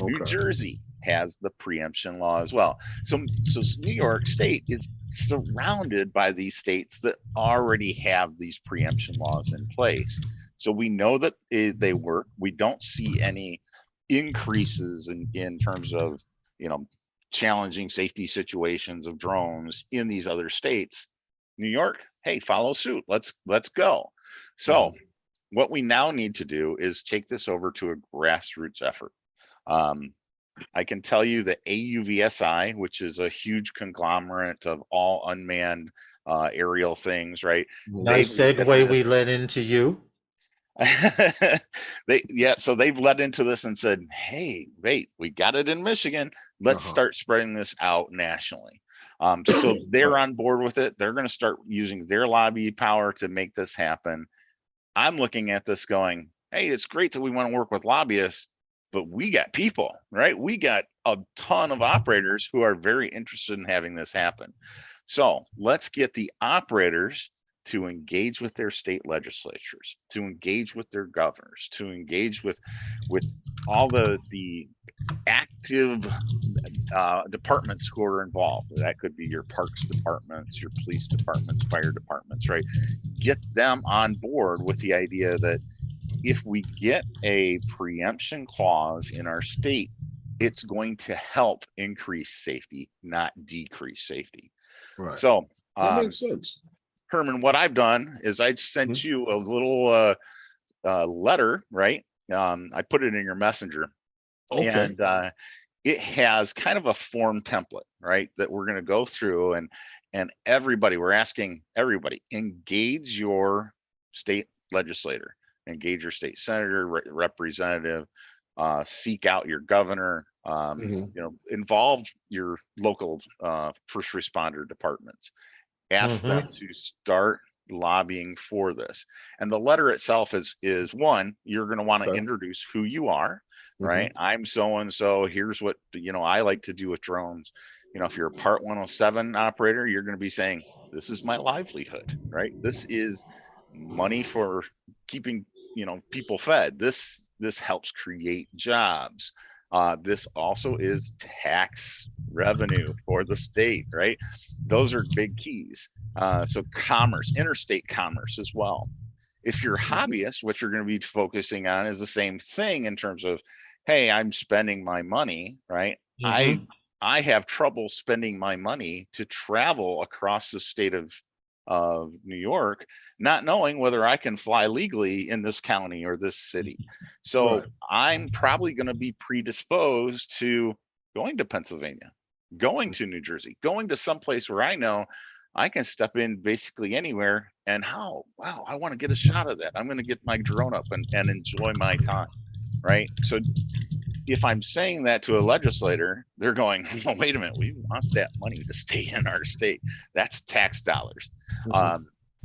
Okay. New Jersey has the preemption law as well. So New York State is surrounded by these states that already have these preemption laws in place. So we know that they work. We don't see any increases in terms of, challenging safety situations of drones in these other states. New York, hey, follow suit. Let's go. So what we now need to do is take this over to a grassroots effort. I can tell you that AUVSI, which is a huge conglomerate of all unmanned aerial things, right? Nice segue we led into you. So they've led into this and said, hey, wait, we got it in Michigan. Let's start spreading this out nationally. So they're on board with it. They're going to start using their lobby power to make this happen. I'm looking at this going, hey, it's great that we want to work with lobbyists, but we got people, right? We got a ton of operators who are very interested in having this happen. So let's get the operators to engage with their state legislatures, to engage with their governors, to engage with all the active departments who are involved. That could be your parks departments, your police departments, fire departments, right? Get them on board with the idea that if we get a preemption clause in our state, it's going to help increase safety, not decrease safety. Right. So that makes sense. Herman, what I've done is I sent you a little letter, right? I put it in your messenger. Okay. And it has kind of a form template, right? That we're going to go through and everybody, we're asking everybody, engage your state legislator, engage your state senator, representative, seek out your governor, involve your local first responder departments. Ask them to start lobbying for this. And the letter itself is one, you're going to want to introduce who you are, right? I'm so-and-so, here's what, I like to do with drones. If you're a Part 107 operator, you're going to be saying, this is my livelihood, right? This is money for keeping, people fed. This helps create jobs. This also is tax revenue for the state, right? Those are big keys. So commerce, interstate commerce as well. If you're a hobbyist, what you're going to be focusing on is the same thing in terms of, hey, I'm spending my money, right? I have trouble spending my money to travel across the state of New York, not knowing whether I can fly legally in this county or this city. So I'm probably going to be predisposed to going to Pennsylvania, going to New Jersey, going to someplace where I know I can step in basically anywhere. And wow, I want to get a shot of that. I'm going to get my drone up and enjoy my time, right? So if I'm saying that to a legislator, they're going, well, wait a minute, we want that money to stay in our state. That's tax dollars.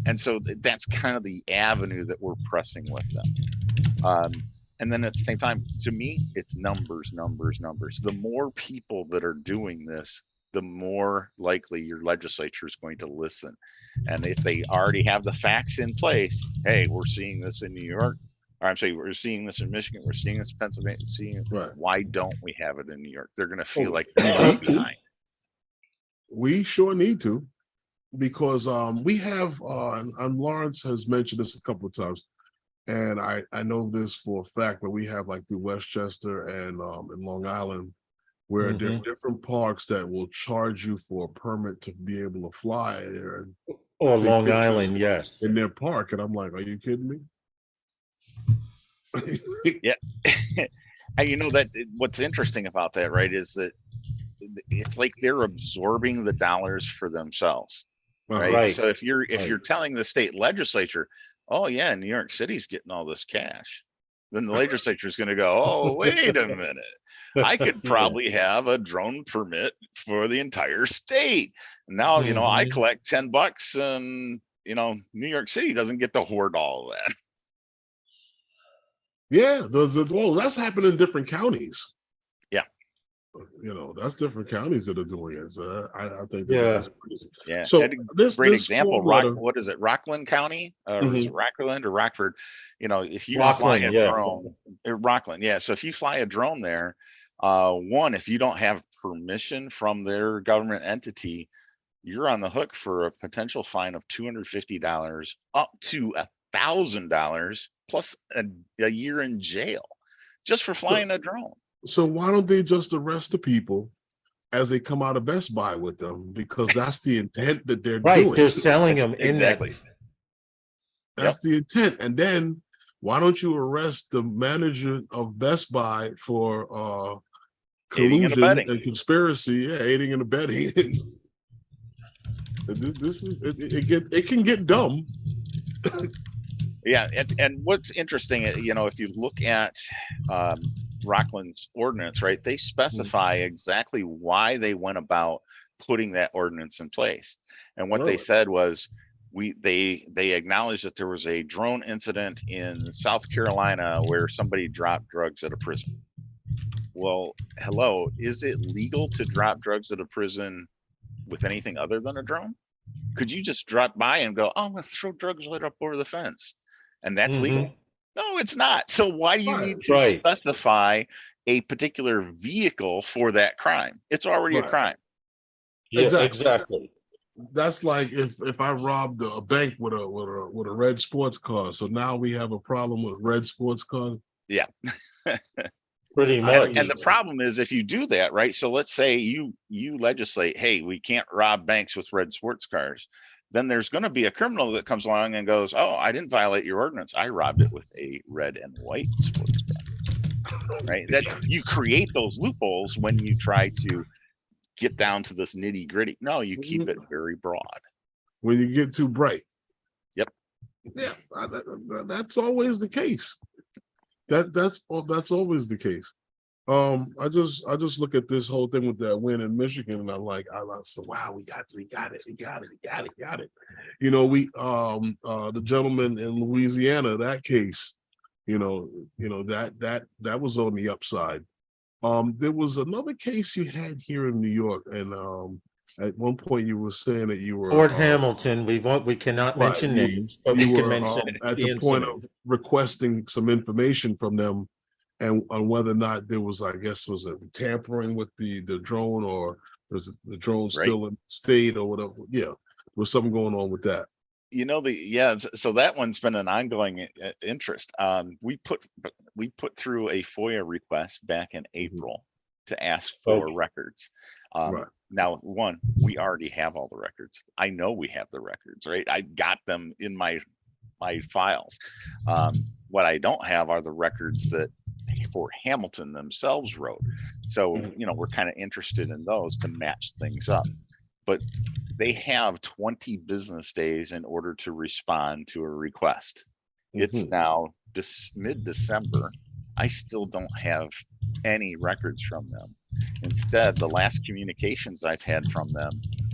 And so that's kind of the avenue that we're pressing with them. And then at the same time, to me, it's numbers. The more people that are doing this, the more likely your legislature is going to listen. And if they already have the facts in place, hey, we're seeing this in New York, or I'm saying we're seeing this in Michigan, we're seeing this in Pennsylvania, why don't we have it in New York? They're going to feel like they're behind. We sure need to, because we have, and Lawrence has mentioned this a couple of times, and I know this for a fact, but we have like through Westchester and in Long Island, where there are different parks that will charge you for a permit to be able to fly there. Or Long Island, yes. In their park. And I'm like, are you kidding me? Yeah. And that what's interesting about that, right, is that it's like they're absorbing the dollars for themselves. Right. So if you're telling the state legislature, oh yeah, New York City's getting all this cash. then the legislature is going to go, oh, wait a minute. I could Yeah. probably have a drone permit for the entire state. And now, you know, I Mhm. collect $10 and, you know, New York City doesn't get to hoard all of that. Yeah, well, that's happened in different counties. Yeah. You know, that's different counties that are doing it. So I think that Yeah. that's crazy. Yeah. So And this great this example, stormwater, what is it? Rockland County, or is it Rockland or Rockford? You know, if you fly Rockland, a yeah. drone, Rockland, yeah. So if you fly a drone there, one, if you don't have permission from their government entity, you're on the hook for a potential fine of $250 up to $1,000 plus a year in jail just for flying a drone. so why don't they just arrest the people as they come out of Best Buy with them? Because that's the intent that they're Right. doing. They're selling them in that. Exactly. That's the intent. And then why don't you arrest the manager of Best Buy for Aiding and collusion abetting. and conspiracy, aiding and abetting? This is it can get dumb. Yeah, and what's interesting, you know, if you look at Rockland's ordinance, right, they specify exactly why they went about putting that ordinance in place. And what they Really? said was, they acknowledged that there was a drone incident in South Carolina where somebody dropped drugs at a prison. Well, hello, is it legal to drop drugs at a prison with anything other than a drone? Could you just drop by and go, oh, I'm gonna throw drugs right up over the fence, and that's legal? No, it's not. So why do you need to Right. specify a particular vehicle for that crime? It's already a Right. crime. Yeah, Exactly. That's like if I robbed a bank with a red sports car. So now we have a problem with red sports cars. Yeah. Pretty much. And the problem is, if you do that, right? So let's say you legislate, hey, we can't rob banks with red sports cars. Then there's going to be a criminal that comes along and goes, oh, I didn't violate your ordinance. I robbed it with a red and white sports car. Right? That you create those loopholes when you try to get down to this nitty gritty. No, you keep it very broad. When you get too bright. Yep. Yeah, that's always the case. That's always the case. I just look at this whole thing with that win in Michigan, and I'm like, I said, wow, we got it. You know, the gentleman in Louisiana, that case, you know that was on the upside. There was another case you had here in New York, and at one point you were saying that you were Fort Hamilton. We cannot mention names, but we can mention at the the point incident. of requesting some information from them, and on whether or not there was, I guess, was it tampering with the drone, or was the drone still in state or whatever? Yeah, there was something going on with that. You know, so that one's been an ongoing interest. We put through a FOIA request back in April to ask for records. Right. Now, one, we already have all the records. I know we have the records, right? I got them in my files. What I don't have are the records that Fort Hamilton themselves wrote. So, you know, we're kind of interested in those to match things up. But they have 20 business days in order to respond to a request. It's now mid-December. I still don't have any records from them. Instead, the last communications I've had from them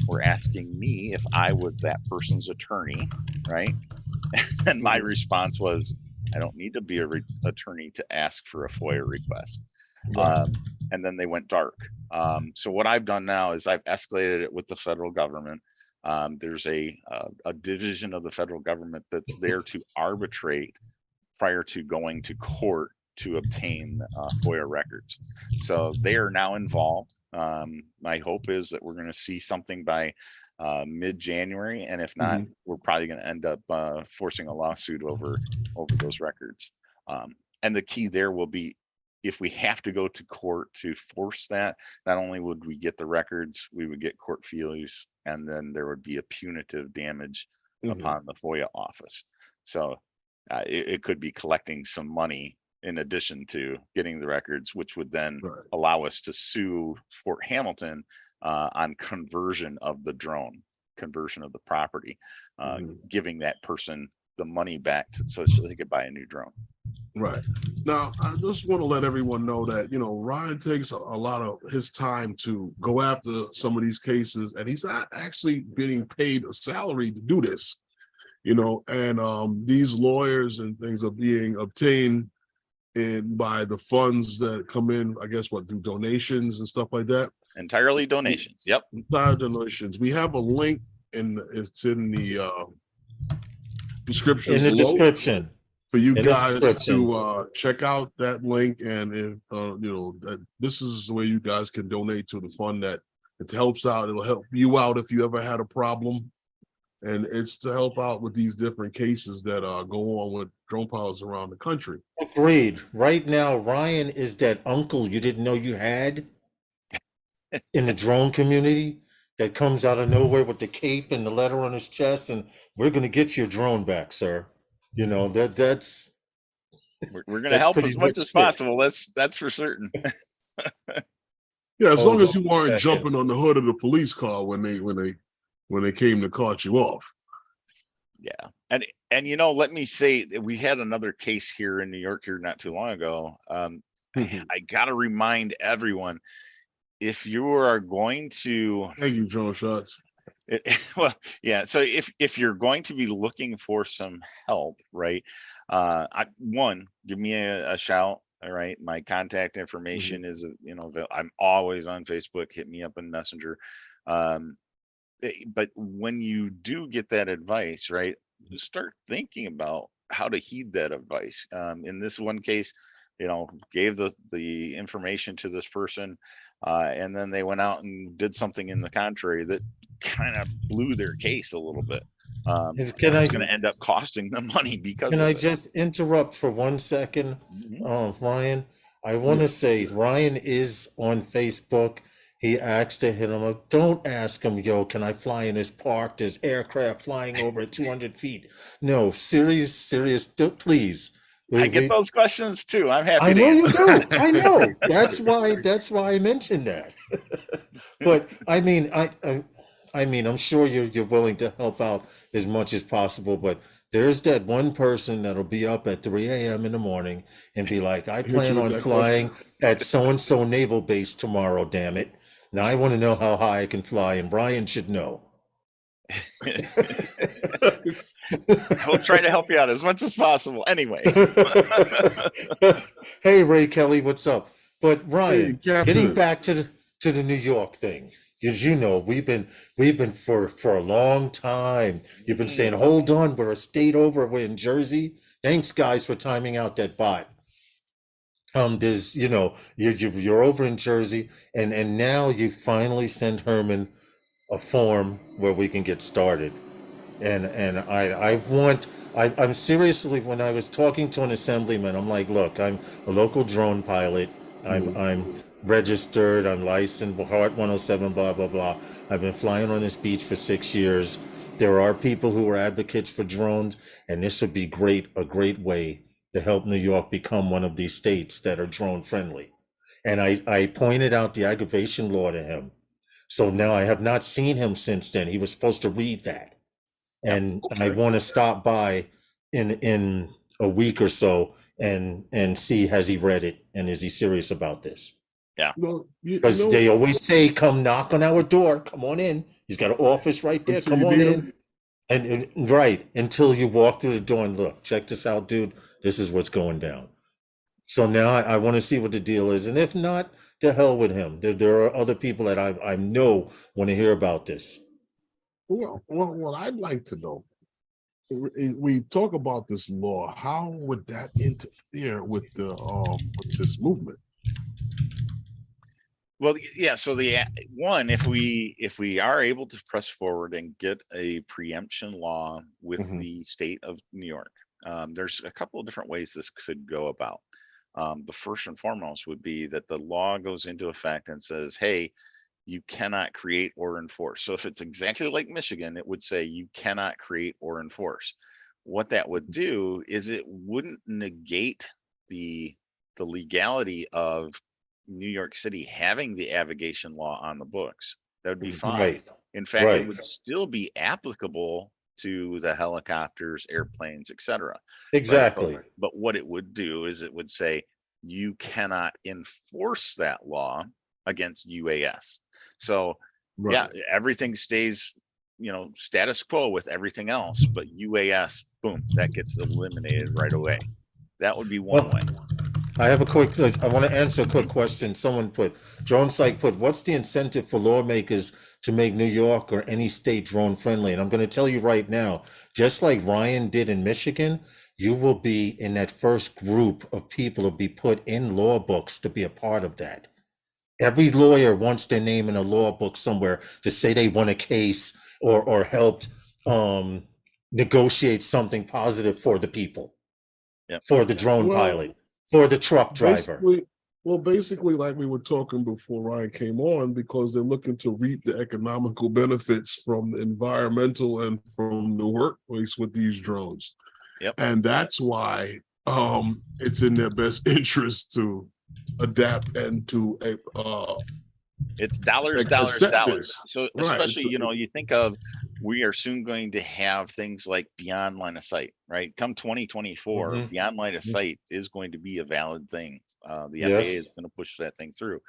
were asking me if I was that person's attorney, right? And my response was, I don't need to be an attorney to ask for a FOIA request. And then they went dark. So what I've done now is I've escalated it with the federal government. There's a division of the federal government that's there to arbitrate prior to going to court to obtain FOIA records. So they are now involved. My hope is that we're going to see something by mid-January, and if not, we're probably going to end up forcing a lawsuit over those records. And the key there will be, if we have to go to court to force that, not only would we get the records, we would get court fees, and then there would be a punitive damage upon the FOIA office. So it could be collecting some money in addition to getting the records, which would then allow us to sue Fort Hamilton on conversion of the drone, conversion of the property, giving that person the money back so they could buy a new drone. Right. Now, I just want to let everyone know that, Ryan takes a lot of his time to go after some of these cases, and he's not actually getting paid a salary to do this, and these lawyers and things are being obtained by the funds that come in, I guess, do donations and stuff like that. Entirely donations. Yep. Entire donations. We have a link it's in the description. In the description. For you guys to check out that link, and if that this is the way you guys can donate to the fund that it helps out. It'll help you out if you ever had a problem, and it's to help out with these different cases that go on with drone pilots around the country. Agreed. Right now, Ryan is that uncle you didn't know you had in the drone community that comes out of nowhere with the cape and the letter on his chest, and we're going to get your drone back, sir. That's we're going to help as much as possible. That's for certain. Yeah, as long as you weren't jumping on the hood of the police car when they came to cart you off. Yeah, and let me say that we had another case here in New York here not too long ago. I got to remind everyone, if you are going to, thank you, Drone Shots. Well, yeah. So if you're going to be looking for some help, right? Give me a shout. All right, my contact information is, I'm always on Facebook. Hit me up in Messenger. But when you do get that advice, right, start thinking about how to heed that advice. In this one case, gave the information to this person, and then they went out and did something in the contrary that kind of blew their case a little bit. It's going to end up costing them money because Can I just interrupt for 1 second, Ryan? I want to say Ryan is on Facebook. He asked to hit him up. Don't ask him, can I fly in this park? There's aircraft flying over at 200 feet. No, serious, please. I get those questions too. I'm happy. I know you do. I know. That's why I mentioned that. But I mean, I'm sure you're willing to help out as much as possible, but there's that one person that'll be up at 3 a.m. in the morning and be like, I plan on flying at so-and-so naval base tomorrow, damn it. Now I want to know how high I can fly, and Brian should know. I'll try to help you out as much as possible. Anyway. Hey, Ray Kelly, what's up? But Ryan, getting back to the New York thing, as you know, we've been for a long time. You've been saying, hold on, we're a state over, we're in Jersey. Thanks, guys, for timing out that bot. There's, you're over in Jersey, and now you finally send Herman a form where we can get started. And I'm seriously, when I was talking to an assemblyman, I'm like, look, I'm a local drone pilot. I'm registered, I'm licensed, Heart 107, blah, blah, blah. I've been flying on this beach for 6 years. There are people who are advocates for drones, and this would be a great way to help New York become one of these states that are drone friendly. And I pointed out the aggravation law to him. So now I have not seen him since then. He was supposed to read that. And I want to stop by in a week or so and see, has he read it and is he serious about this? Yeah. Because they always say, come knock on our door, come on in. He's got an office right there, come on in. And right, until you walk through the door and look, check this out, dude, this is what's going down. So now I want to see what the deal is. And if not, to hell with him. There are other people that I know want to hear about this. Well, what I'd like to know, we talk about this law, how would that interfere with with this movement? Well, yeah. So if we are able to press forward and get a preemption law with the state of New York, there's a couple of different ways this could go about. The first and foremost would be that the law goes into effect and says, hey, you cannot create or enforce. So if it's exactly like Michigan, it would say you cannot create or enforce. What that would do is it wouldn't negate the legality of New York City having the aviation law on the books. That would be fine. Right. In fact, it would still be applicable to the helicopters, airplanes, etc. Exactly. But what it would do is it would say you cannot enforce that law against UAS. So yeah, everything stays, status quo with everything else, but UAS, boom, that gets eliminated right away. That would be one way. I have I want to answer a quick question. Someone put, Drone Psych put, what's the incentive for lawmakers to make New York or any state drone friendly? And I'm going to tell you right now, just like Ryan did in Michigan, you will be in that first group of people to be put in law books to be a part of that. Every lawyer wants their name in a law book somewhere to say they won a case or helped negotiate something positive for the people, for the drone pilot, for the truck driver. Basically, like we were talking before Ryan came on, because they're looking to reap the economical benefits from the environmental and from the workplace with these drones. And that's why it's in their best interest to adapt and to it's dollars. So especially, you think of, we are soon going to have things like beyond line of sight, right? Come 2024, beyond line of sight is going to be a valid thing. The FAA is going to push that thing through.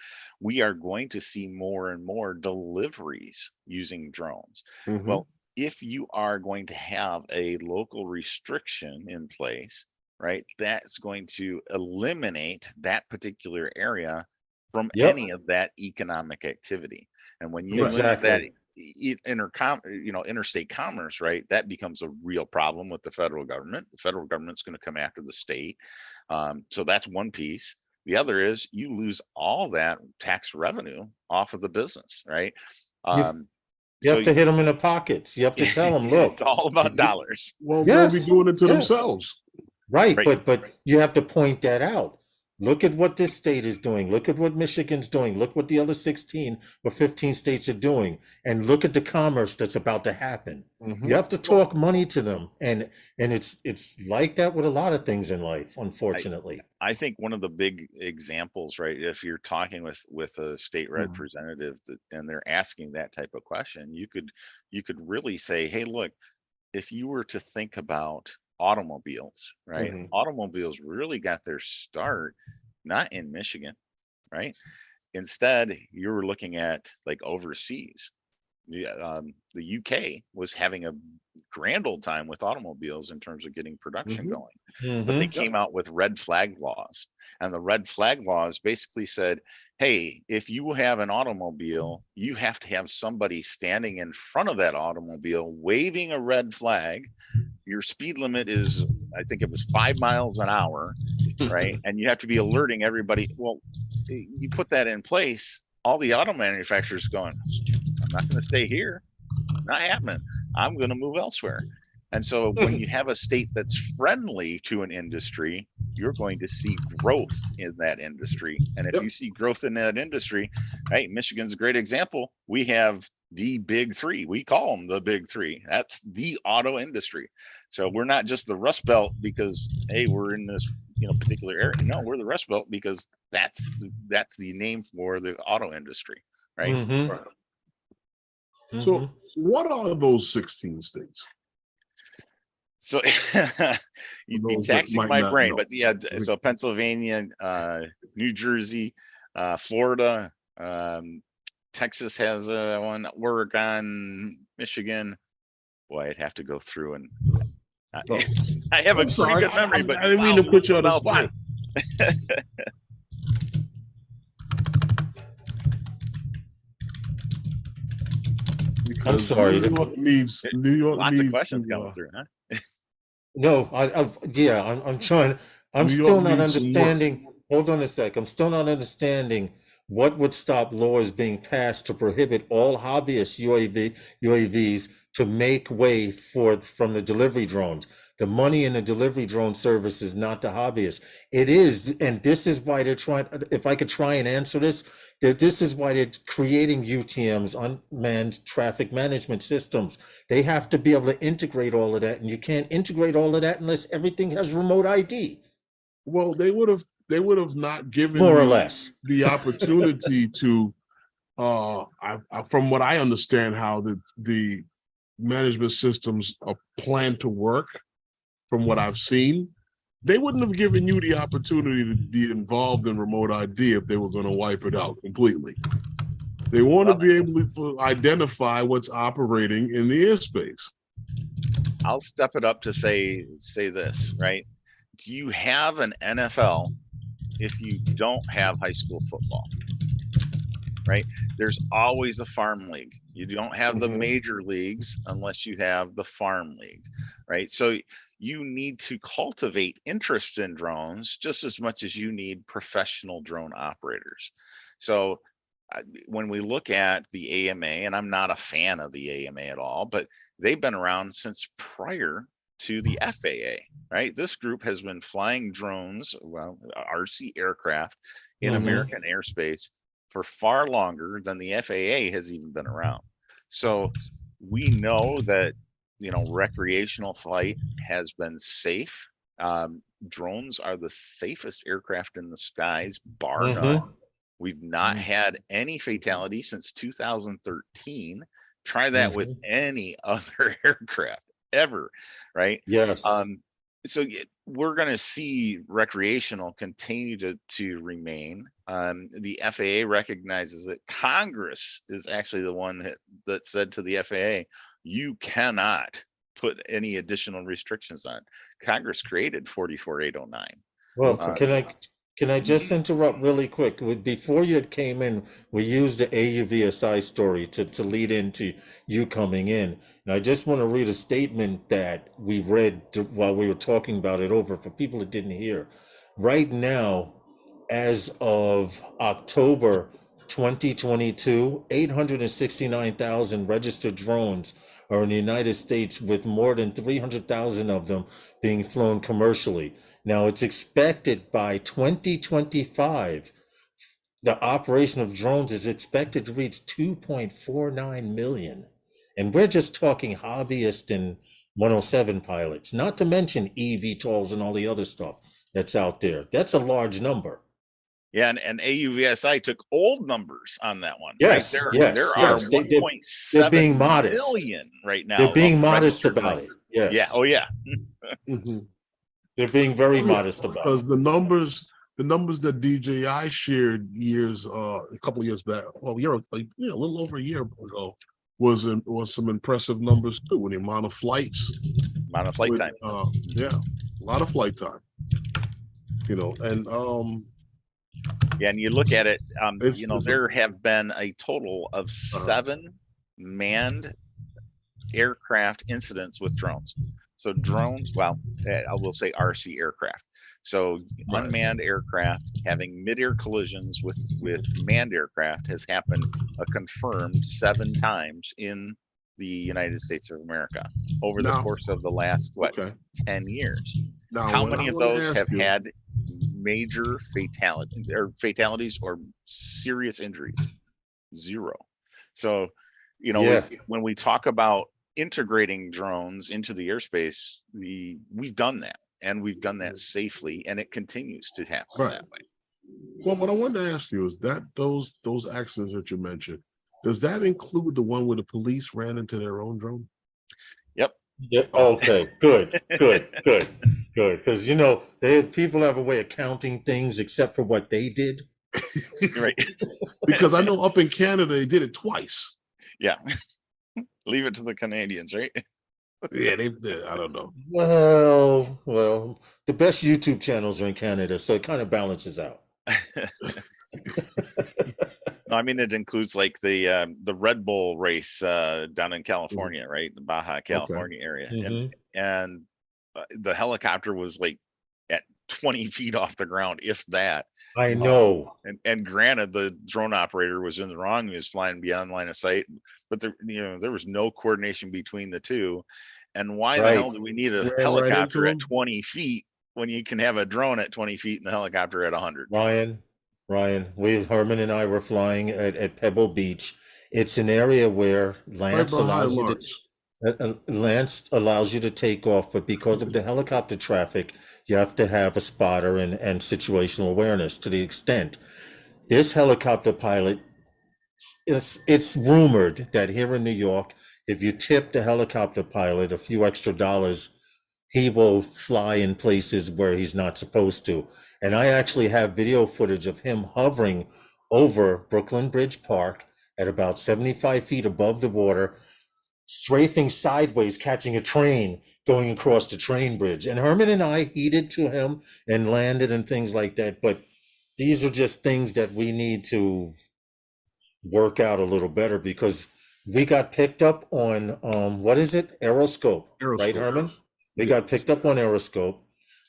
We are going to see more and more deliveries using drones. Well, if you are going to have a local restriction in place, right, that's going to eliminate that particular area from any of that economic activity. And when you limit that interstate commerce, right, that becomes a real problem with the federal government. The federal government's going to come after the state. So that's one piece. The other is you lose all that tax revenue off of the business, right? You have to hit them in the pockets. You have to tell them, look, it's all about dollars. Well, they'll be doing it to themselves. Right. But you have to point that out. Look at what this state is doing. Look at what Michigan's doing. Look what the other 16 or 15 states are doing. And look at the commerce that's about to happen. You have to talk money to them. And it's like that with a lot of things in life, unfortunately. I think one of the big examples, right, if you're talking with a state representative and they're asking that type of question, you could really say, hey, look, if you were to think about automobiles, right? Automobiles really got their start not in Michigan, right? Instead, you were looking at like overseas. The UK was having a grand old time with automobiles in terms of getting production going. But they came out with red flag laws. And the red flag laws basically said, hey, if you have an automobile, you have to have somebody standing in front of that automobile waving a red flag. Your speed limit is, I think it was 5 miles an hour, right? And you have to be alerting everybody. Well, you put that in place, all the auto manufacturers going, I'm not going to stay here. Not happening. I'm going to move elsewhere. And so when you have a state that's friendly to an industry, you're going to see growth in that industry. And if you see growth in that industry, right, Michigan's a great example. We have the big three. We call them the big three. That's the auto industry. So we're not just the Rust Belt because, hey, we're in this particular area. No, we're the Rust Belt because that's the name for the auto industry, right? So what are those 16 states? So you'd be taxing my brain, but yeah, so Pennsylvania, New Jersey, Florida, Texas has one, Oregon, Michigan. Boy, I'd have to go through and I have a pretty good memory, but I didn't mean to put you on the spot. I'm sorry. New York needs lots of questions coming through, huh? No, I'm trying. I'm still not understanding. Hold on a sec. I'm still not understanding what would stop laws being passed to prohibit all hobbyist UAVs to make way from the delivery drones. The money in the delivery drone service is not the hobbyists. It is, and this is why they're trying. If I could try and answer this, this is why they're creating UTMs, unmanned traffic management systems. They have to be able to integrate all of that, and you can't integrate all of that unless everything has remote ID. Well, they would have not given more or less the opportunity to. From what I understand, how the management systems are planned to work, from what I've seen, they wouldn't have given you the opportunity to be involved in remote ID if they were going to wipe it out completely. They want to be able to identify what's operating in the airspace. I'll step it up to say this, right? Do you have an NFL if you don't have high school football? Right? There's always a farm league. You don't have the major leagues unless you have the farm league, right? So you need to cultivate interest in drones just as much as you need professional drone operators. So when we look at the AMA, and I'm not a fan of the AMA at all, but they've been around since prior to the FAA, right? This group has been flying drones, well, RC aircraft in American airspace for far longer than the FAA has even been around. So we know that, you know, recreational flight has been safe. Drones are the safest aircraft in the skies, bar none. We've not had any fatality since 2013. Try that with any other aircraft ever, right? Yes. So we're going to see recreational continue to remain. The FAA recognizes that Congress is actually the one that said to the FAA, you cannot put any additional restrictions on. Congress created 44809. Well, can I just interrupt really quick? Before you came in, we used the AUVSI story to lead into you coming in. And I just want to read a statement that we read while we were talking about it over for people that didn't hear. Right now, as of October 2022, 869,000 registered drones are in the United States, with more than 300,000 of them being flown commercially. Now, it's expected by 2025, the operation of drones is expected to reach 2.49 million. And we're just talking hobbyists and 107 pilots, not to mention eVTOLs and all the other stuff that's out there. That's a large number. Yeah, and AUVSI took old numbers on that one. Yes, right? yes, there yes. are They're being 1.7 modest. million right now. They're being modest registered about it. Yes. Yeah. Oh yeah. They're being very modest about it. Because the numbers that DJI shared a couple of years back, well, a little over a year ago, was some impressive numbers too. With the amount of flights, time. Yeah, a lot of flight time. You know, and yeah, and you look at it, there have been a total of 7 manned aircraft incidents with drones. So drones, well, I will say RC aircraft. So unmanned aircraft having mid-air collisions with manned aircraft has happened a confirmed 7 times in the United States of America over the course of the last 10 years. Now, how many of those have had major fatalities or serious injuries? 0. So, when we talk about integrating drones into the airspace, we've done that, and we've done that safely, and it continues to happen that way. Well, what I wanted to ask you is that those accidents that you mentioned, does that include the one where the police ran into their own drone? Yep. Yep. Okay. Good. Because people have a way of counting things except for what they did. Right. Because I know up in Canada they did it twice. Yeah. Leave it to the Canadians, right? Yeah, they did. I don't know. Well, the best YouTube channels are in Canada, so it kind of balances out. No, I mean, it includes like the Red Bull race down in California, right? The Baja California area. And the helicopter was like at 20 feet off the ground, if that. I know. And granted, the drone operator was in the wrong. He was flying beyond line of sight, but there was no coordination between the two. And why the hell do we need a helicopter at 20 feet when you can have a drone at 20 feet and the helicopter at 100? Ryan, Herman and I were flying at Pebble Beach. It's an area where Lance allows you to take off, but because of the helicopter traffic, you have to have a spotter and situational awareness. To the extent this helicopter pilot, it's rumored that here in New York, if you tip the helicopter pilot a few extra dollars, he will fly in places where he's not supposed to. And I actually have video footage of him hovering over Brooklyn Bridge Park at about 75 feet above the water, strafing sideways, catching a train going across the train bridge. And Herman and I heeded to him and landed and things like that. But these are just things that we need to work out a little better, because we got picked up on what is it? Aeroscope, right, Aeroscope. Herman? We Yeah. got picked up on Aeroscope.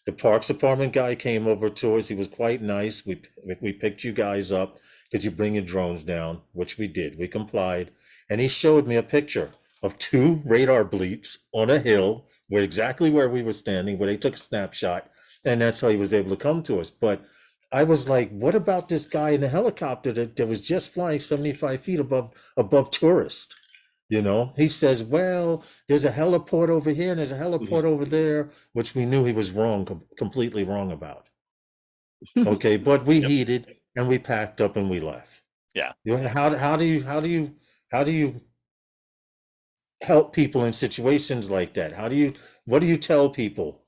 The Parks Department guy came over to us. He was quite nice. We picked you guys up. Could you bring your drones down? Which we did. We complied. And he showed me a picture of 2 radar bleeps on a hill where exactly where we were standing, where they took a snapshot. And that's how he was able to come to us. But I was like, what about this guy in the helicopter that was just flying 75 feet above tourists? You know, he says, well, there's a heliport over here and there's a heliport over there, which we knew he was wrong, completely wrong about. Okay, but we heeded and we packed up and we left. Yeah. How do you help people in situations like that? What do you tell people?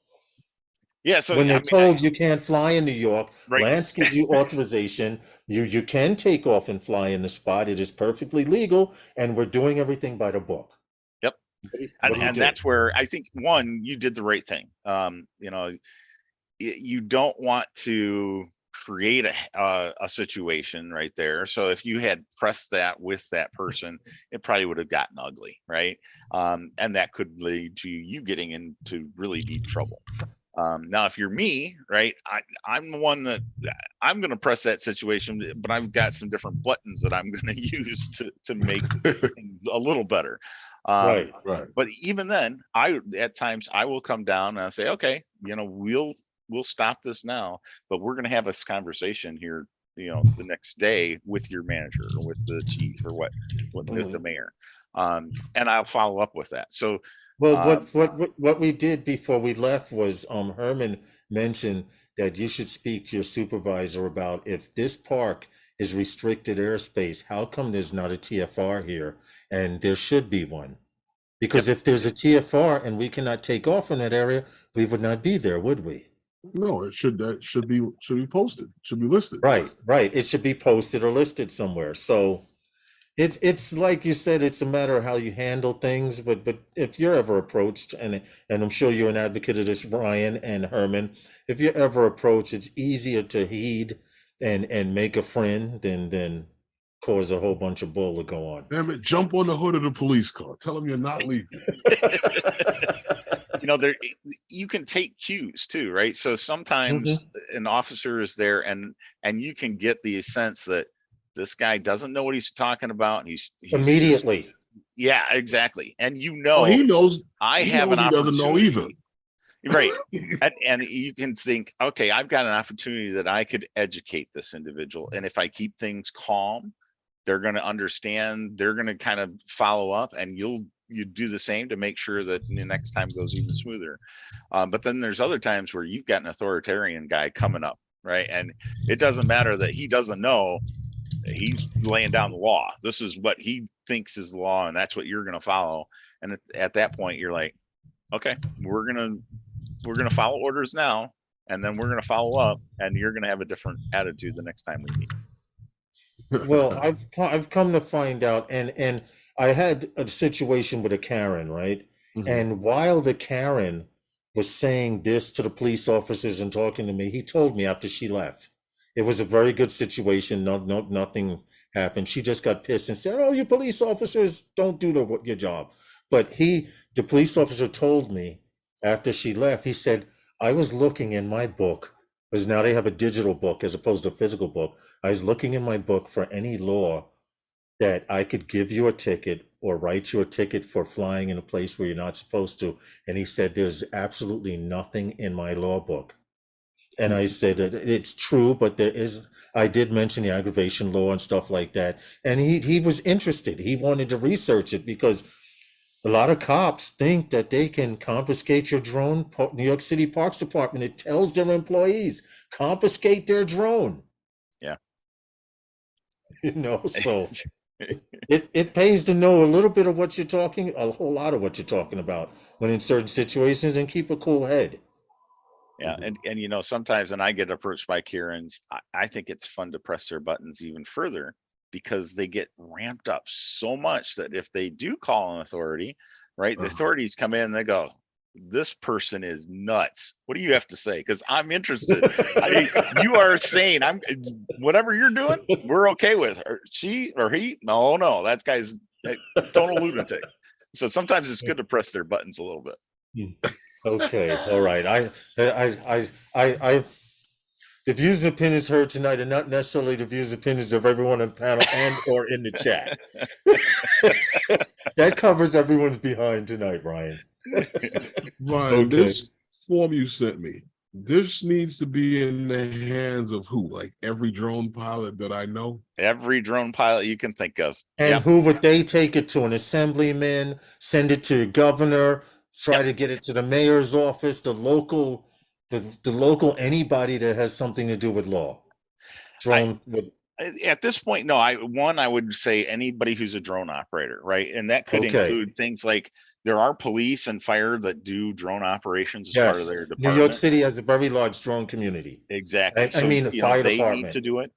Yeah. So When I they're mean, told you can't fly in New York, Right. Lance gives you authorization. You can take off and fly in the spot. It is perfectly legal, and we're doing everything by the book. Yep. What do you And do? that's where I think, one, you did the right thing. You know, you don't want to create a situation right there. So if you had pressed that with that person, it probably would have gotten ugly, right? And that could lead to you getting into really deep trouble. Now, if you're me, right, I'm the one that I'm going to press that situation, but I've got some different buttons that I'm going to use to make things a little better. Right. But even then, at times I will come down and I say, okay, you know, we'll stop this now, but we're going to have this conversation here, you know, the next day with your manager or with the chief or with the mayor, and I'll follow up with that. So. Well, what we did before we left was Herman mentioned that you should speak to your supervisor about, if this park is restricted airspace, how come there's not a TFR here? And there should be one. Because if there's a TFR and we cannot take off in that area, we would not be there, would we? No, it should be posted, should be listed. Right. It should be posted or listed somewhere. So it's like you said, it's a matter of how you handle things. But if you're ever approached, and I'm sure you're an advocate of this, Ryan and Herman, if you're ever approached, it's easier to heed and make a friend than cause a whole bunch of bull to go on. Damn it, jump on the hood of the police car. Tell them you're not leaving. You know, you can take cues too, right? So sometimes an officer is there and you can get the sense that this guy doesn't know what he's talking about. And he's immediately. Yeah, exactly. And you know, he knows. He doesn't know either. Right. and you can think, okay, I've got an opportunity that I could educate this individual. And if I keep things calm, they're going to understand, they're going to kind of follow up, and you do the same to make sure that the next time goes even smoother. But then there's other times where you've got an authoritarian guy coming up, right? And it doesn't matter that he doesn't know, he's laying down the law. This is what he thinks is the law, and that's what you're going to follow. And at that point, you're like, okay, we're going to follow orders now, and then we're going to follow up, and you're going to have a different attitude the next time we meet. Well, I've come to find out, and I had a situation with a Karen, right? And while the Karen was saying this to the police officers and talking to me, he told me after she left. It was a very good situation. Nothing happened. She just got pissed and said, "Oh, you police officers don't do your job." But the police officer told me after she left, he said, "I was looking in my book, because now they have a digital book as opposed to a physical book. I was looking in my book for any law that I could give you a ticket or write you a ticket for flying in a place where you're not supposed to." And he said, "There's absolutely nothing in my law book." And I said, "It's true, but I did mention the aggravation law and stuff like that." And he was interested. He wanted to research it, because a lot of cops think that they can confiscate your drone. New York City Parks Department, it tells their employees, confiscate their drone. Yeah. So It pays to know a little bit of what you're talking, a whole lot of what you're talking about when in certain situations, and keep a cool head. Yeah, and you know, sometimes, and I get approached by Karens, I think it's fun to press their buttons even further because they get ramped up so much that if they do call an authority, right, the authorities come in and they go, this person is nuts. What do you have to say? Because I'm interested. I mean, you are saying whatever you're doing, we're okay with. Or she or he, no, that guy's a total lunatic. So sometimes it's good to press their buttons a little bit. Okay, all right. I the views and opinions heard tonight are not necessarily the views and opinions of everyone on the panel and or in the chat. That covers everyone's behind tonight, Ryan. Ryan, this form you sent me, this needs to be in the hands of who? Like every drone pilot that I know? Every drone pilot you can think of. And who would they take it to? An assemblyman, send it to a governor, try to get it to the mayor's office, the local anybody that has something to do with law. At this point, no, I would say anybody who's a drone operator, right? And that could include things like there are police and fire that do drone operations as part of their department. New York City has a very large drone community. Exactly. I mean, the fire department. They need to do it.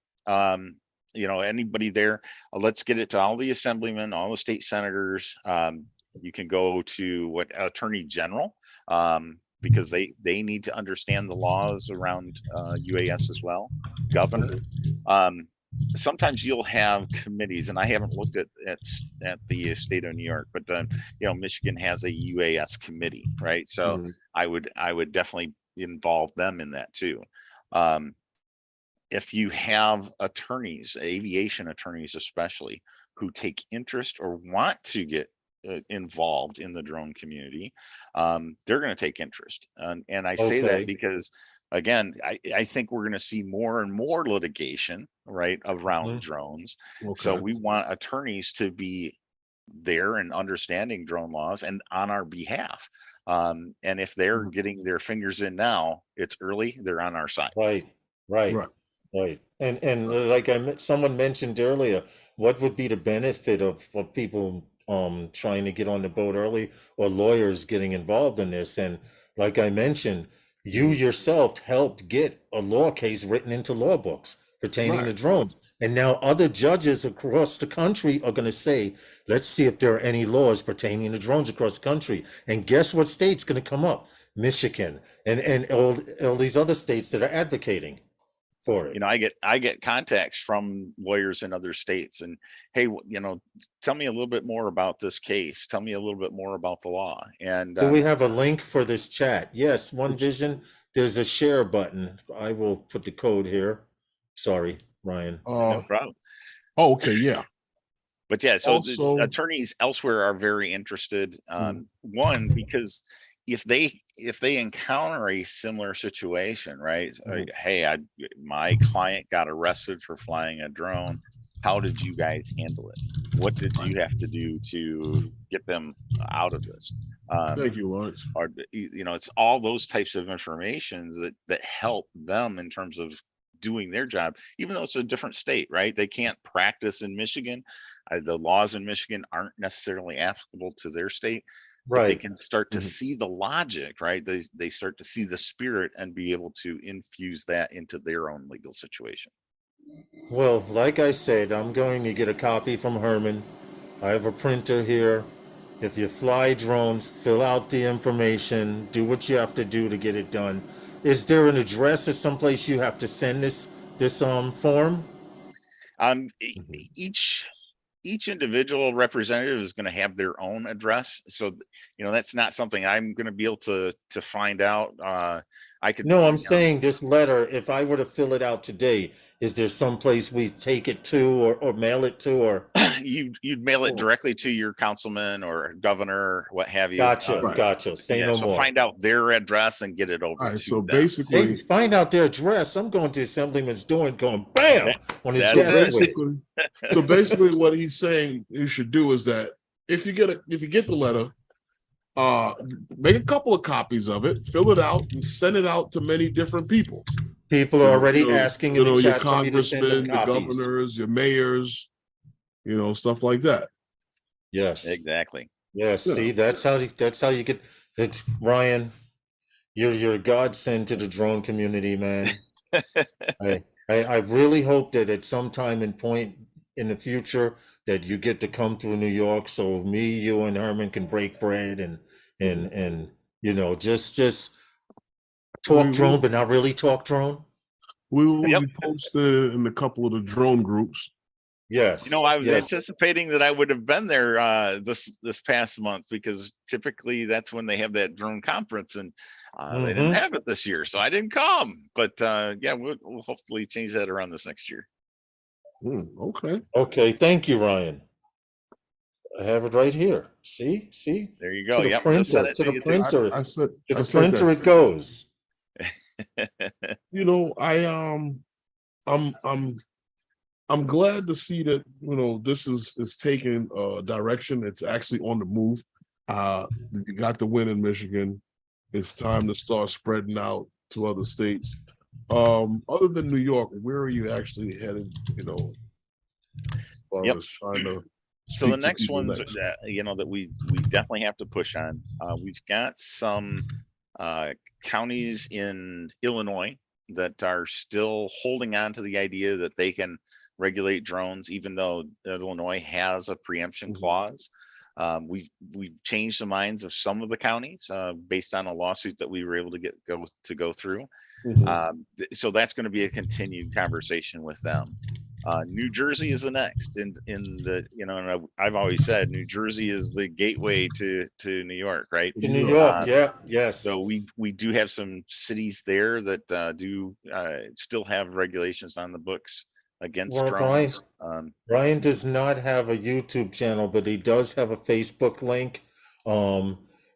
You know, anybody there, let's get it to all the assemblymen, all the state senators. You can go to attorney general, because they need to understand the laws around UAS as well. Governor. Sometimes you'll have committees, and I haven't looked at the state of New York, but you know, Michigan has a UAS committee, right? So I would definitely involve them in that too. If you have attorneys, aviation attorneys especially, who take interest or want to get involved in the drone community, they're going to take interest. And I say that because, again, I think we're going to see more and more litigation, right, around drones. So we want attorneys to be there and understanding drone laws and on our behalf. And if they're getting their fingers in now, it's early, they're on our side. Right. And like someone mentioned earlier, what would be the benefit of people trying to get on the boat early, or lawyers getting involved in this? And like I mentioned, you yourself helped get a law case written into law books pertaining to drones. And now other judges across the country are going to say, let's see if there are any laws pertaining to drones across the country. And guess what state's going to come up? Michigan and all these other states that are advocating for it. You know, I get contacts from lawyers in other states, and hey, you know, tell me a little bit more about this case. Tell me a little bit more about the law. And do we have a link for this chat? Yes, One Vision. There's a share button. I will put the code here. Sorry, Ryan. No problem. Oh, okay, yeah. But yeah, so also, the attorneys elsewhere are very interested. One, because if they encounter a similar situation, right? Hey, my client got arrested for flying a drone. How did you guys handle it? What did you have to do to get them out of this? Thank you, Lawrence. Or, you know, it's all those types of information that help them in terms of doing their job, even though it's a different state, right? They can't practice in Michigan. The laws in Michigan aren't necessarily applicable to their state. Right. They can start to see the logic, right? They start to see the spirit and be able to infuse that into their own legal situation. Well, like I said, I'm going to get a copy from Herman. I have a printer here. If you fly drones, fill out the information, do what you have to do to get it done. Is there an address or someplace you have to send this form? Each individual representative is going to have their own address. So, you know, that's not something I'm going to be able to find out. I could. No, I'm saying this letter, if I were to fill it out today, is there some place we take it to or mail it to, or you'd mail it directly to your councilman or governor, or what have you? Gotcha. Say no more. Find out their address and get it over to so them. basically, find out their address. I'm going to Assemblyman's door and going bam on his desk. So basically, what he's saying you should do is that if you get the letter, make a couple of copies of it, fill it out, and send it out to many different people. People are already asking in the chat your congressmen, the governors, your mayors, stuff like that. Yes. Exactly. Yes. Yeah. See, that's how you get it, Ryan. You're a godsend to the drone community, man. I really hope that at some time and point in the future that you get to come through New York, so me, you, and Herman can break bread and just talk drone, but not really talk drone. We will Yep. be posted in a couple of the drone groups. Yes. I was yes. anticipating that I would have been there this past month, because typically that's when they have that drone conference, and they didn't have it this year, so I didn't come. But yeah, we'll hopefully change that around this next year. Okay. Okay. Thank you, Ryan. I have it right here. See? There you go. To the Yep. printer. I to the said printer. I said To the I said printer that. it goes. I'm glad to see that this is taking direction. It's actually on the move. You got the win in Michigan. It's time to start spreading out to other states. Other than New York, where are you actually headed? As far as trying to So the speak to next people one next. that we definitely have to push on. We've got some counties in Illinois that are still holding on to the idea that they can regulate drones, even though Illinois has a preemption clause. We've changed the minds of some of the counties based on a lawsuit that we were able to go through. So that's going to be a continued conversation with them. New Jersey is the next, and and I've always said New Jersey is the gateway to New York, right? In New York, yes. So we do have some cities there that do still have regulations on the books against drones. Ryan does not have a YouTube channel, but he does have a Facebook link.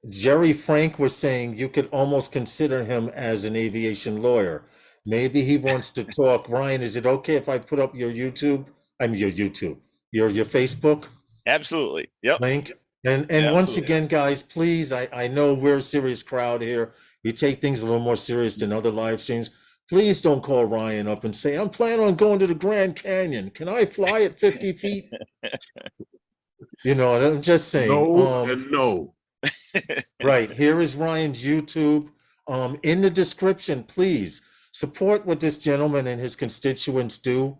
Jerry Frank was saying you could almost consider him as an aviation lawyer. Maybe he wants to talk. Ryan, is it okay if I put up your YouTube? Your Facebook? Absolutely. Yep. Link. And once again, guys, please, I know we're a serious crowd here. We take things a little more serious than other live streams. Please don't call Ryan up and say, I'm planning on going to the Grand Canyon. Can I fly at 50 feet? I'm just saying. No and no. Right. Here is Ryan's YouTube. In the description, please support what this gentleman and his constituents do.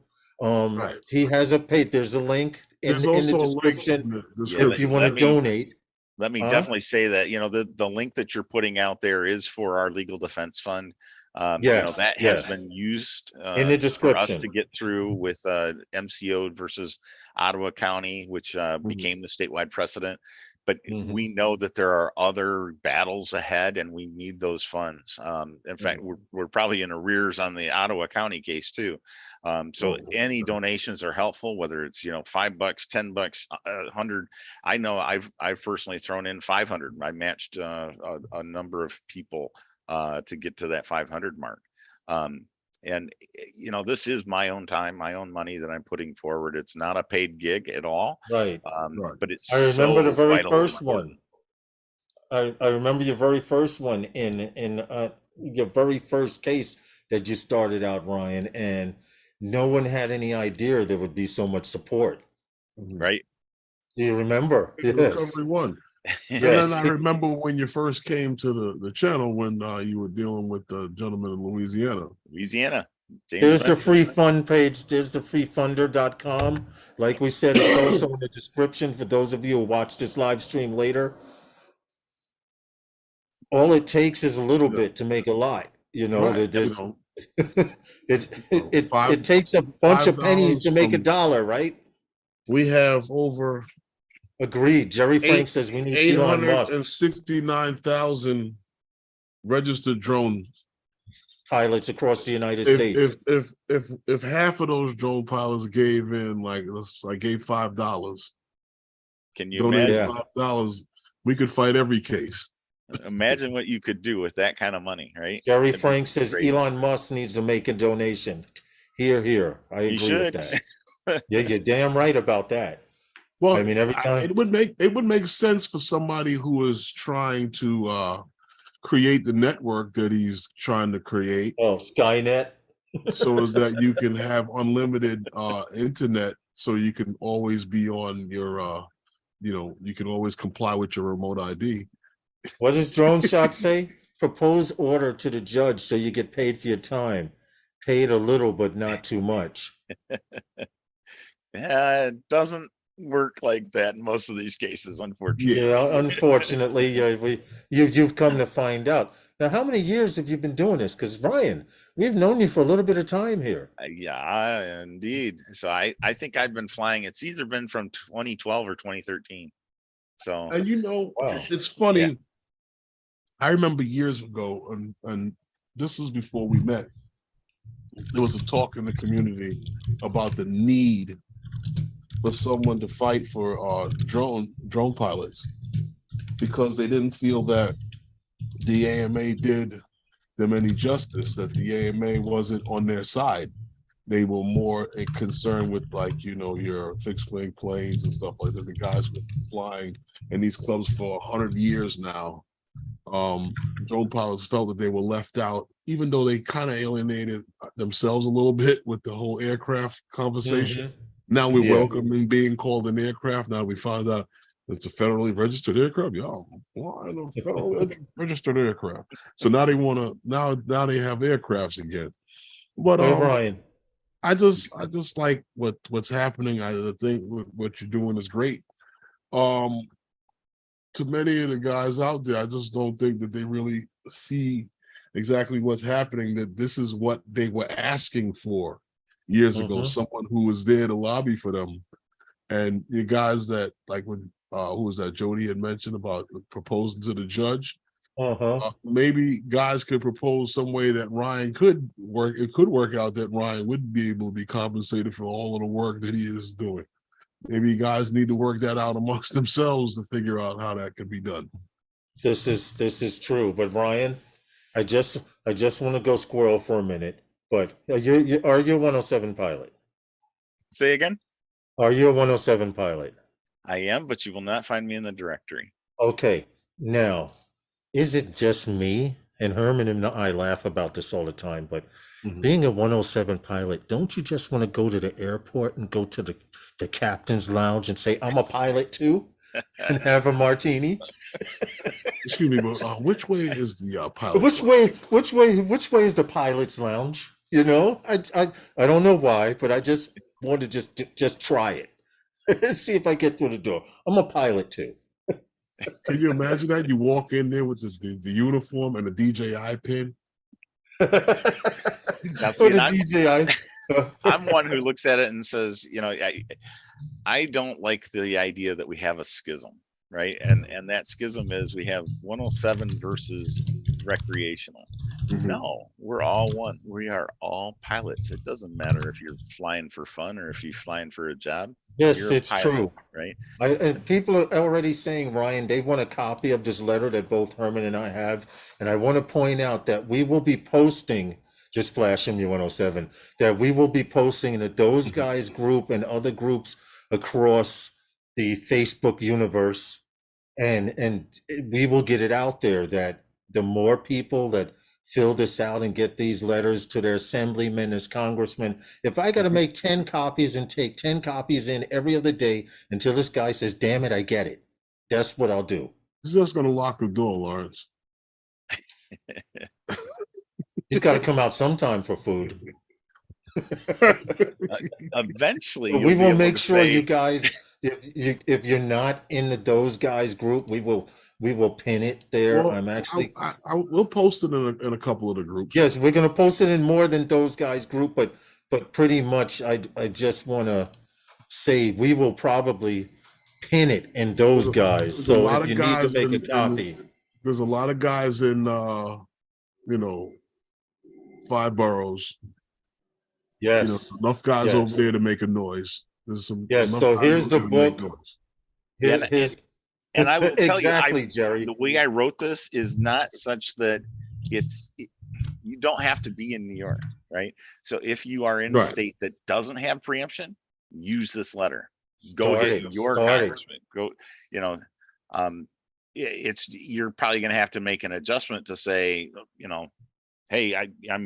He has a page. There's a link in the description if you want to donate. Let me definitely say that, the link that you're putting out there is for our legal defense fund. That has been used in the description for us to get through with MCO versus Ottawa County, which became the statewide precedent. But we know that there are other battles ahead, and we need those funds. In fact, we're probably in arrears on the Ottawa County case too. So any donations are helpful, whether it's $5, $10, 100. I know I've personally thrown in 500. I matched a number of people to get to that 500 mark. And this is my own time, my own money that I'm putting forward. It's not a paid gig at all. Right. But it's I remember the very vitally first one. I remember your very first one in your very first case that you started out, Ryan, and no one had any idea there would be so much support. Right. Do you remember? Yes. Recovery One. And then I remember when you first came to the channel when you were dealing with the gentleman in Louisiana. There's the free fund page. There's the freefunder.com. Like we said, it's also in the description for those of you who watch this live stream later. All it takes is a little bit to make a lot. It takes a bunch of pennies to make a dollar, right? We have over. Agreed. Jerry Frank says we need Elon Musk. 869,000 registered drone pilots across the United States. If half of those drone pilots gave in, I gave $5. Can you imagine? $5, we could fight every case. Imagine what you could do with that kind of money, right? Jerry Frank says Elon Musk needs to make a donation. Here. I agree with that. Yeah, you're damn right about that. Well, I mean, every time it would make sense for somebody who is trying to create the network that he's trying to create. Oh, Skynet. so is that you can have unlimited internet, so you can always be on your you can always comply with your remote ID. What does Drone Shot say? Propose order to the judge so you get paid for your time. Paid a little, but not too much. Yeah, it doesn't work like that in most of these cases, unfortunately. Yeah, unfortunately, you've come to find out. Now, how many years have you been doing this? Because Ryan, we've known you for a little bit of time here. Yeah, indeed. So I think I've been flying. It's either been from 2012 or 2013. So And Wow. it's funny. Yeah. I remember years ago, and this was before we met. There was a talk in the community about the need for someone to fight for drone pilots, because they didn't feel that the AMA did them any justice, that the AMA wasn't on their side. They were more concerned with, like, your fixed wing planes and stuff like that. The guys were flying in these clubs for 100 years now. Drone pilots felt that they were left out, even though they kind of alienated themselves a little bit with the whole aircraft conversation. Now we're Yeah. welcoming being called an aircraft. Now we found out it's a federally registered aircraft. Yo, flying a federally registered aircraft. So now they want to now they have aircrafts again. But Well, Ryan, I just like what's happening. I think what you're doing is great. To many of the guys out there, I just don't think that they really see exactly what's happening, that this is what they were asking for years ago, someone who was there to lobby for them. And the guys that, like, when who was that, Jody had mentioned about proposing to the judge, maybe guys could propose some way that Ryan could work. It could work out that Ryan would be able to be compensated for all of the work that he is doing. Maybe guys need to work that out amongst themselves to figure out how that could be done. this is true. But Ryan, I just want to go squirrel for a minute. But are you a 107 pilot? say again. Are you a 107 pilot? I am, but you will not find me in the directory. Okay. Now, is it just me? And Herman and I laugh about this all the time, but being a 107 pilot, don't you just want to go to the airport and go to the captain's lounge and say, I'm a pilot too? And have a martini? Excuse me, but which way is the pilot? Which way is the pilot's lounge? I don't know why, but I just want to just try it. See if I get through the door. I'm a pilot too. Can you imagine that? You walk in there with the uniform and the DJI pin. Now, Or see, the I'm, DJI. I'm one who looks at it and says, I don't like the idea that we have a schism, right? And that schism is we have 107 versus recreational. No, we're all one. We are all pilots. It doesn't matter if you're flying for fun or if you're flying for a job. Yes, You're a it's pilot, true. right? And people are already saying, Ryan, they want a copy of this letter that both Herman and I have. And I want to point out that we will be posting, just flashing you 107, that we will be posting in the Those Guys group and other groups across the Facebook universe. And we will get it out there that the more people that fill this out and get these letters to their assemblymen, as congressmen, if I got to make 10 copies and take 10 copies in every other day until this guy says, damn it, I get it. That's what I'll do. He's just going to lock the door, Lawrence. He's got to come out sometime for food. Eventually, We will make sure you guys, if you're not in the Those Guys group, we will pin it there. Well, I'm actually, we'll post it in a couple of the groups. yes, we're going to post it in more than Those Guys group, but pretty much I just want to say we will probably pin it in Those Guys. There's a So lot if of you need to guys make a in- copy. There's a lot of guys in 5 boroughs. Yes. Enough guys Yes. over there to make a noise. There's some. Yes, enough so guys here's over the there to make book. noise. Here's And I will tell exactly, you, Jerry. the way I wrote this is not such that you don't have to be in New York, right? So if you are in a Right. state that doesn't have preemption, use this letter. Go Start get it, your start it. congressman. Go, you're probably going to have to make an adjustment to say, hey, I'm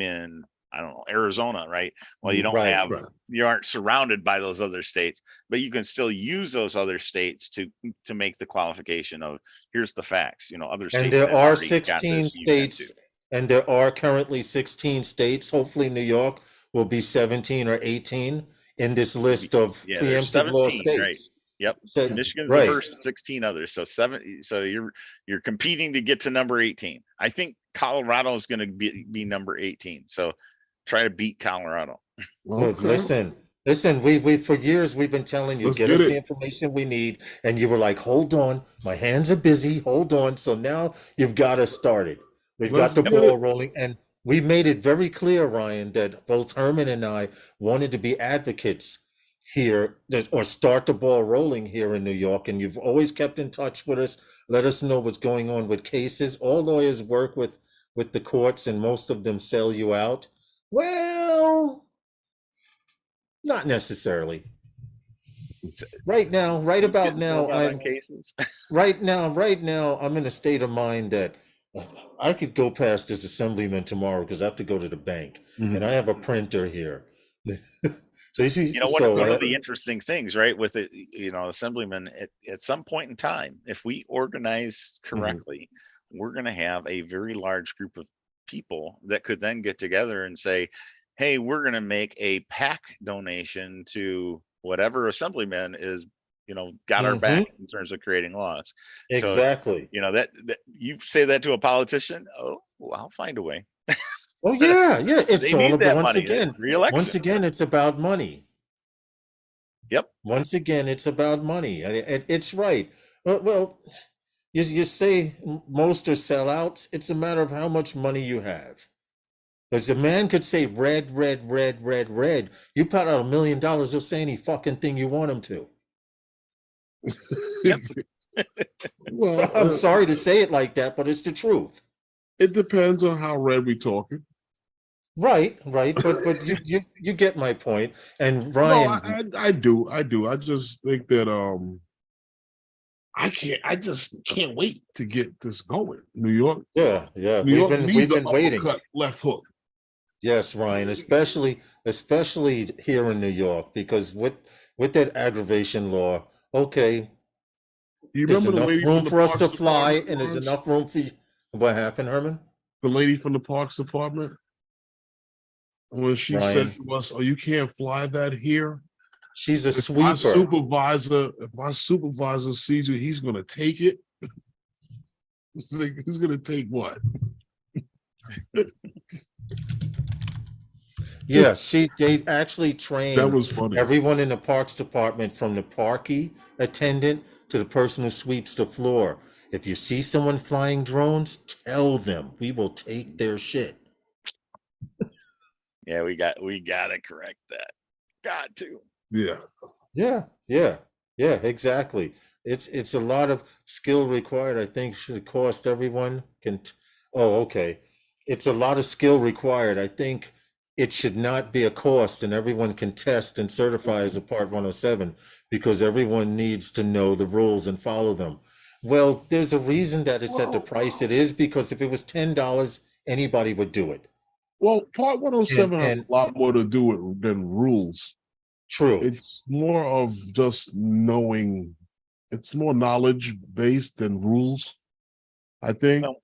I don't know, Arizona, right? Well, you don't Right. have, Right. you aren't surrounded by those other states, but you can still use those other states to make the qualification of, here's the facts, you know, other And states there have are already got 16 this, you can too. states, and there are currently 16 states. Hopefully, New York will be 17 or 18 in this list of Yeah, there's preemptive law 17, right? states. Yep. So, Michigan's the right. first, 16 others. So so you're competing to get to number 18. I think Colorado is going to be number 18. So try to beat Colorado. Look, Okay. listen, we for years we've been telling you, Let's get get us the it. information we need, and you were like, hold on, my hands are busy, hold on. So now you've got us started. We've Let's got the get ball it. rolling, and we made it very clear, Ryan, that both Herman and I wanted to be advocates here or start the ball rolling here in New York. And you've always kept in touch with us, let us know what's going on with cases. All lawyers work with the courts, and most of them sell you out. Well, not necessarily. Right now, right You about getting thrown now, out on cases. right now, I'm in a state of mind that I could go past this assemblyman tomorrow because I have to go to the bank, Mhm. and I have a printer here. So you see, You know, so one of the interesting things, right, with it, you know, Assemblyman, at some point in time, if we organize correctly, we're going to have a very large group of people that could then get together and say, hey, we're going to make a PAC donation to whatever Assemblyman is, you know, got our back in terms of creating laws. So, exactly. you know, that you say that to a politician, oh, well, I'll find a way. Oh yeah, yeah. They It's all need about that money. once Re-election. again, it's about money. Yep. Once again, it's about money. It's right. Well, you say most are sellouts. It's a matter of how much money you have. Because a man could say red, red, red, red, red. You put out $1 million, he'll say any fucking thing you want him to. Yep. Well, I'm sorry to say it like that, but it's the truth. it depends on how red we talking. Right, right. But you get my point. And No, Ryan, I do. I just think that I just can't wait to get this going. New York. yeah, New York needs we've an been waiting. uppercut left hook. Yes, Ryan, especially here in New York, because with that aggravation law, okay, You there's remember the enough lady room from the for us Parks to fly, Department, and there's Raj? enough room for you. What happened, Herman? The lady from the Parks Department, when she said Ryan, to us, "Oh, you can't fly that here." she's a If my sweeper. supervisor sees you, he's gonna take it. He's like, who's gonna take what? Yeah, they actually That train was funny. everyone in the parks department from the parky attendant to the person who sweeps the floor. If you see someone flying drones, tell them we will take their shit. Yeah, we got to correct that. Got to. Yeah. Yeah, exactly. It's a lot of skill required. I think should cost everyone oh, okay. It's a lot of skill required. I think it should not be a cost and everyone can test and certify as a part 107 because everyone needs to know the rules and follow them. Well, there's a reason that it's at the price it is because if it was $10, anybody would do it. Well, Part 107 has And a lot more to do with than rules. true. It's more of just knowing. It's more knowledge based than rules, I think. Well,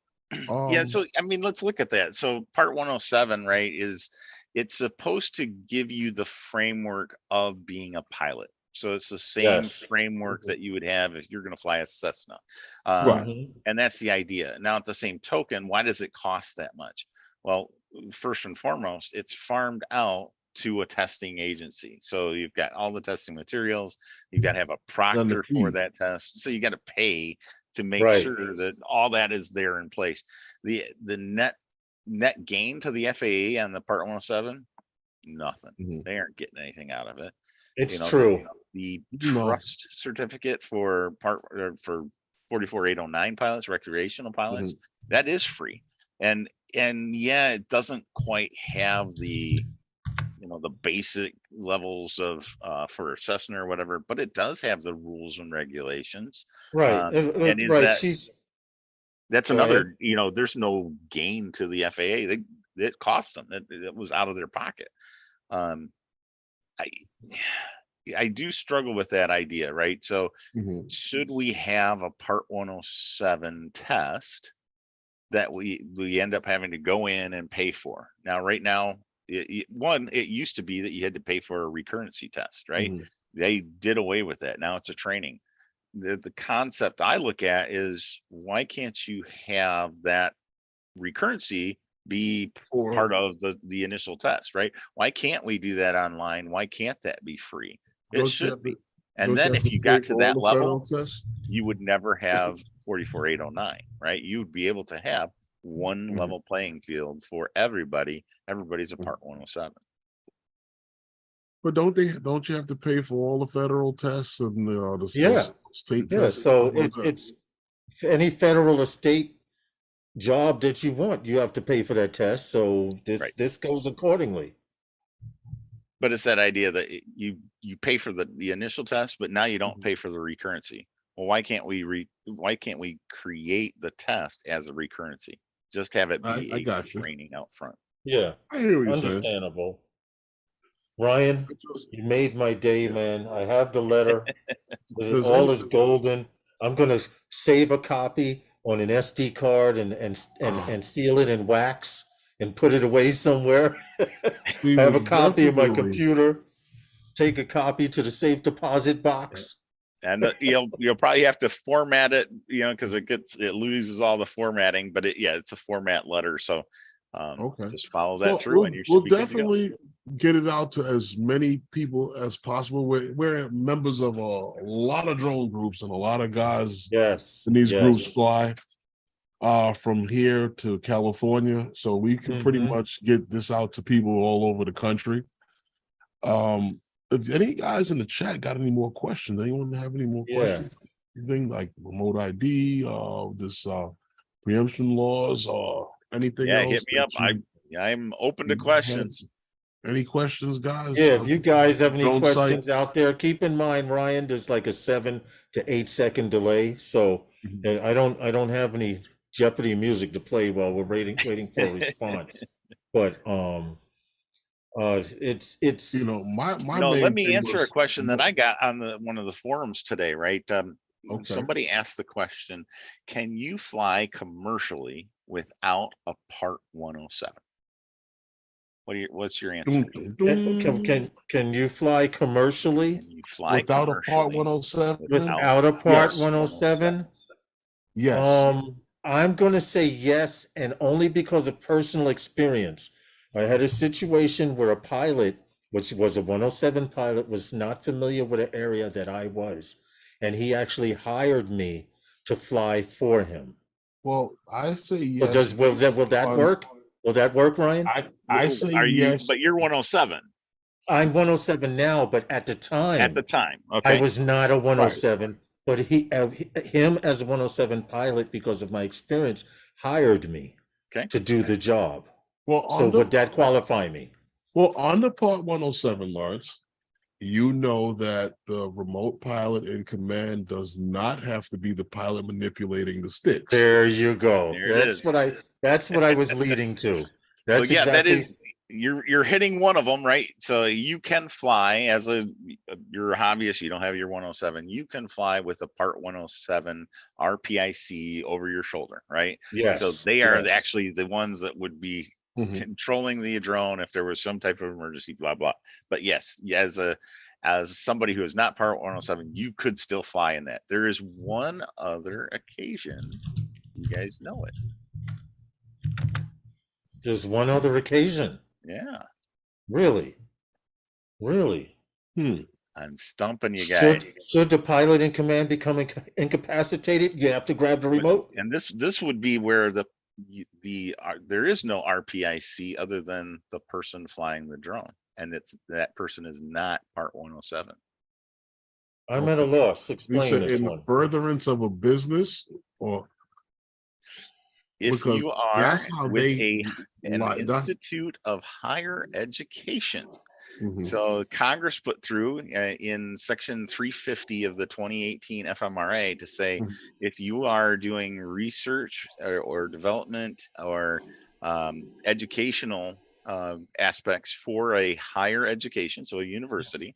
yeah, so I mean, let's look at that. So part 107, right, is it's supposed to give you the framework of being a pilot. So it's the same Yes. framework that you would have if you're going to fly a Cessna. Right. And that's the idea. Now, at the same token, why does it cost that much? Well, first and foremost, it's farmed out to a testing agency. So you've got all the testing materials, you've got to have a proctor for that test. So you got to pay to make Right. sure that all that is there in place. The net gain to the FAA on the Part 107, nothing. They aren't getting anything out of it. It's true. The No. trust certificate for 44809 pilots, recreational pilots, that is free. And yeah, it doesn't quite have the the basic levels of for Cessna or whatever, but it does have the rules and regulations. Right. And is Right. that's Go another, ahead. there's no gain to the FAA. it cost them. It was out of their pocket. I I do struggle with that idea, right? So Mhm. should we have a Part 107 test that we end up having to go in and pay for? Now, right now, it used to be that you had to pay for a recurrency test, right? Mhm. They did away with that. Now it's a training. The concept I look at is, why can't you have that recurrency be Or part of the initial test, right? Why can't we do that online? Why can't that be free? It don't you should have to be. And don't you then have if to you pay got to for all that the federal level, tests? you would never have 44809, right? You would be able to have one Mhm. level playing field for everybody. Everybody's a Mhm. Part 107. But don't you have to pay for all the federal tests and Yeah, state yeah. tests? So Stuff like that? it's any federal or state job that you want, you have to pay for that test. So Right. this goes accordingly. But it's that idea that you pay for the initial test, but now you don't Mhm. pay for the recurrency. Well, why can't we create the test as a recurrency? Just have it I be got a you. training out front. Yeah, I hear what you're saying. understandable. Ryan, you made my day, Yeah. man. I have the letter. Does All any is golden. I'm gonna save a copy on an SD card ah, and seal it in wax and put it away somewhere. we I have a would copy in my definitely computer. Take a copy to the safe deposit box. And you'll probably have to format it, because it loses all the formatting. But it's a format letter, so okay. just follow that Well, through, and you we'll should be good to go. definitely get it out to as many people as possible. We're members of a lot of drone groups, and a lot of guys Yes, in these groups yes. fly from here to California, so we can pretty Hmm. much get this out to people all over the country. If any guys in the chat got any more questions, anyone have any more Yeah. questions? Anything like remote ID, this preemption laws, or anything Yeah, hit else me up. that I'm open to you have? questions. Any questions, guys? Yeah, if you guys have any Drone site. questions out there, keep in mind, Ryan, there's like a 7 to 8 second delay. So Mhm. and I don't have any Jeopardy music to play while we're waiting for a response. But it's My No, let main me thing answer a was question that I got on one of the forums today, right? okay. Somebody asked the question, can you fly commercially without a Part 107? What's your answer? Dun, dun, dun. can you fly commercially Can you fly Without a Part commercially 107? without without a a Part Part Yes. 107? 107? Yes. I'm going to say yes, and only because of personal experience. I had a situation where a pilot, which was a 107 pilot, was not familiar with an area that I was, and he actually hired me to fly for him. Well, I say So yes will based that on work? Will that work, Ryan? I say yes. But you're 107 I'm 107 now, but at the at the time, time. I Okay. was not a Right. 107, but him as a 107 pilot, because of my experience, hired me Okay. to do the job. Well, So on the would that qualify me? Part 107, Lawrence, you know that the remote pilot in command does not have to be the pilot manipulating the sticks. There you go. There it is. That's what I was leading to. So That's yeah, that is, exactly. you're hitting one of them, right? So you can fly as you're a hobbyist, you don't have your 107, you can fly with a Part 107 RPIC over your shoulder, right? So Yes, they are yes. actually the ones that would be Mhm. controlling the drone if there was some type of emergency, blah blah. But yes, as somebody who is not Part 107, you could still fly in that. There is one other occasion, you guys know it. There's one other occasion. Yeah, Really? Really? Hmm. I'm stumping you guys. Should the pilot in command become incapacitated? You have to grab the remote? And this would be where there is no RPIC other than the person flying the drone, and that person is not Part 107. I'm at a Okay. loss. You Explain said this in the one. furtherance of a business, or If because you are that's how with they an like that. institute of higher education. Mhm. So Congress put through in section 350 of the 2018 FMRA to say, Mhm. if you are doing research or development or educational aspects for a higher education, so a university,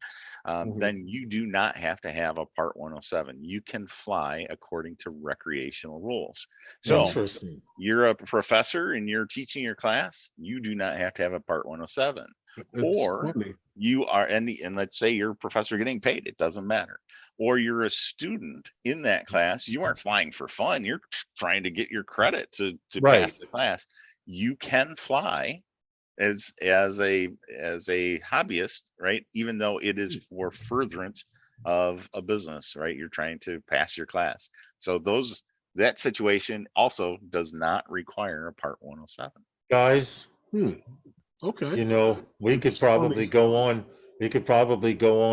then you do not have to have a Part 107. You can fly according to recreational rules. So Interesting. you're a professor and you're teaching your class, you do not have to have a Part 107. Or you are, and let's say you're a professor getting paid, it doesn't matter. Or you're a student in that class, you aren't flying for fun, you're trying to get your credit to pass the class. You can fly as a hobbyist, right? Even though it is for furtherance of a business, right? You're trying to pass your class. So that situation also does not require a Part 107. Guys, okay. you know, we could probably go on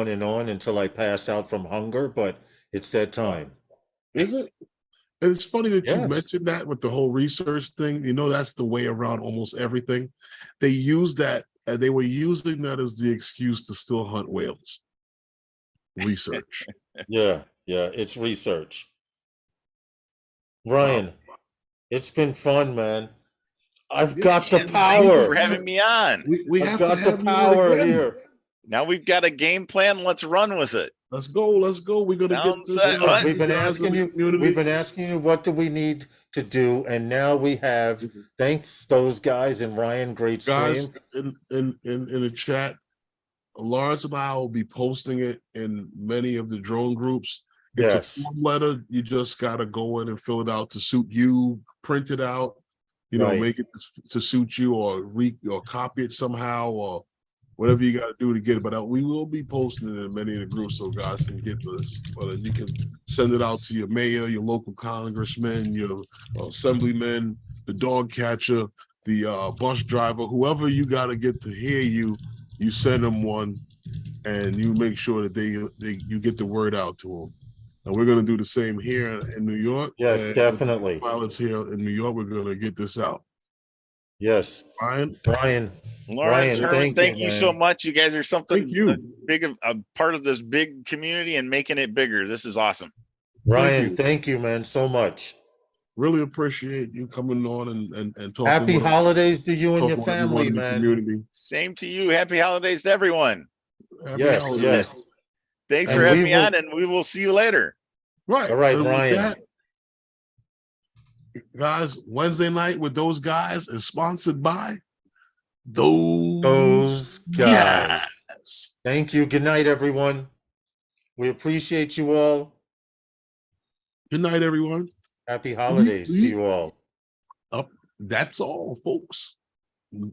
and on until I pass out from hunger, but it's that time. Is it? And it's funny that you Yes. mentioned that with the whole research thing. You know, that's the way around almost everything. They use that, they were using that as the excuse to still hunt whales. Research. Yeah, it's research. Ryan, it's been fun, man. I've got the Thank you power. for having me on. We I've have got to the have power you here. Now we've got a game plan. Let's run with it. Let's go. We're gonna get this. Downside. We've been asking you what do we need to do, and now we have. Thanks those guys and Ryan, great stream. Guys, in the chat, Lawrence and I will be posting it in many of the drone groups. It's a form letter. You just gotta go in and fill it out to suit you. Print it out. You know, make it to suit you, or copy it somehow, or whatever you got to do to get it. But we will be posting it in many of the groups so guys can get this. But you can send it out to your mayor, your local congressman, your assemblyman, the dog catcher, the bus driver, whoever you got to get to hear you. You send them one, and you make sure that you get the word out to them. And we're going to do the same here in New York. Yes, definitely. Pilots here in New York, we're going to get this out. Yes, Ryan, Lawrence, thank you so much. You guys are something big, a part of this big community and making it bigger. This is awesome. Ryan, thank you, man, so much. Really appreciate you coming on and talking. Happy holidays to you and your family, man. Community. Same to you. Happy holidays to everyone. Yes. Thanks for having me on, and we will see you later. Right. All right, Ryan. Guys, Wednesday night with those guys is sponsored by those guys. Yes. Thank you. Good night, everyone. We appreciate you all. Good night, everyone. Happy holidays to you all. That's all, folks. Good.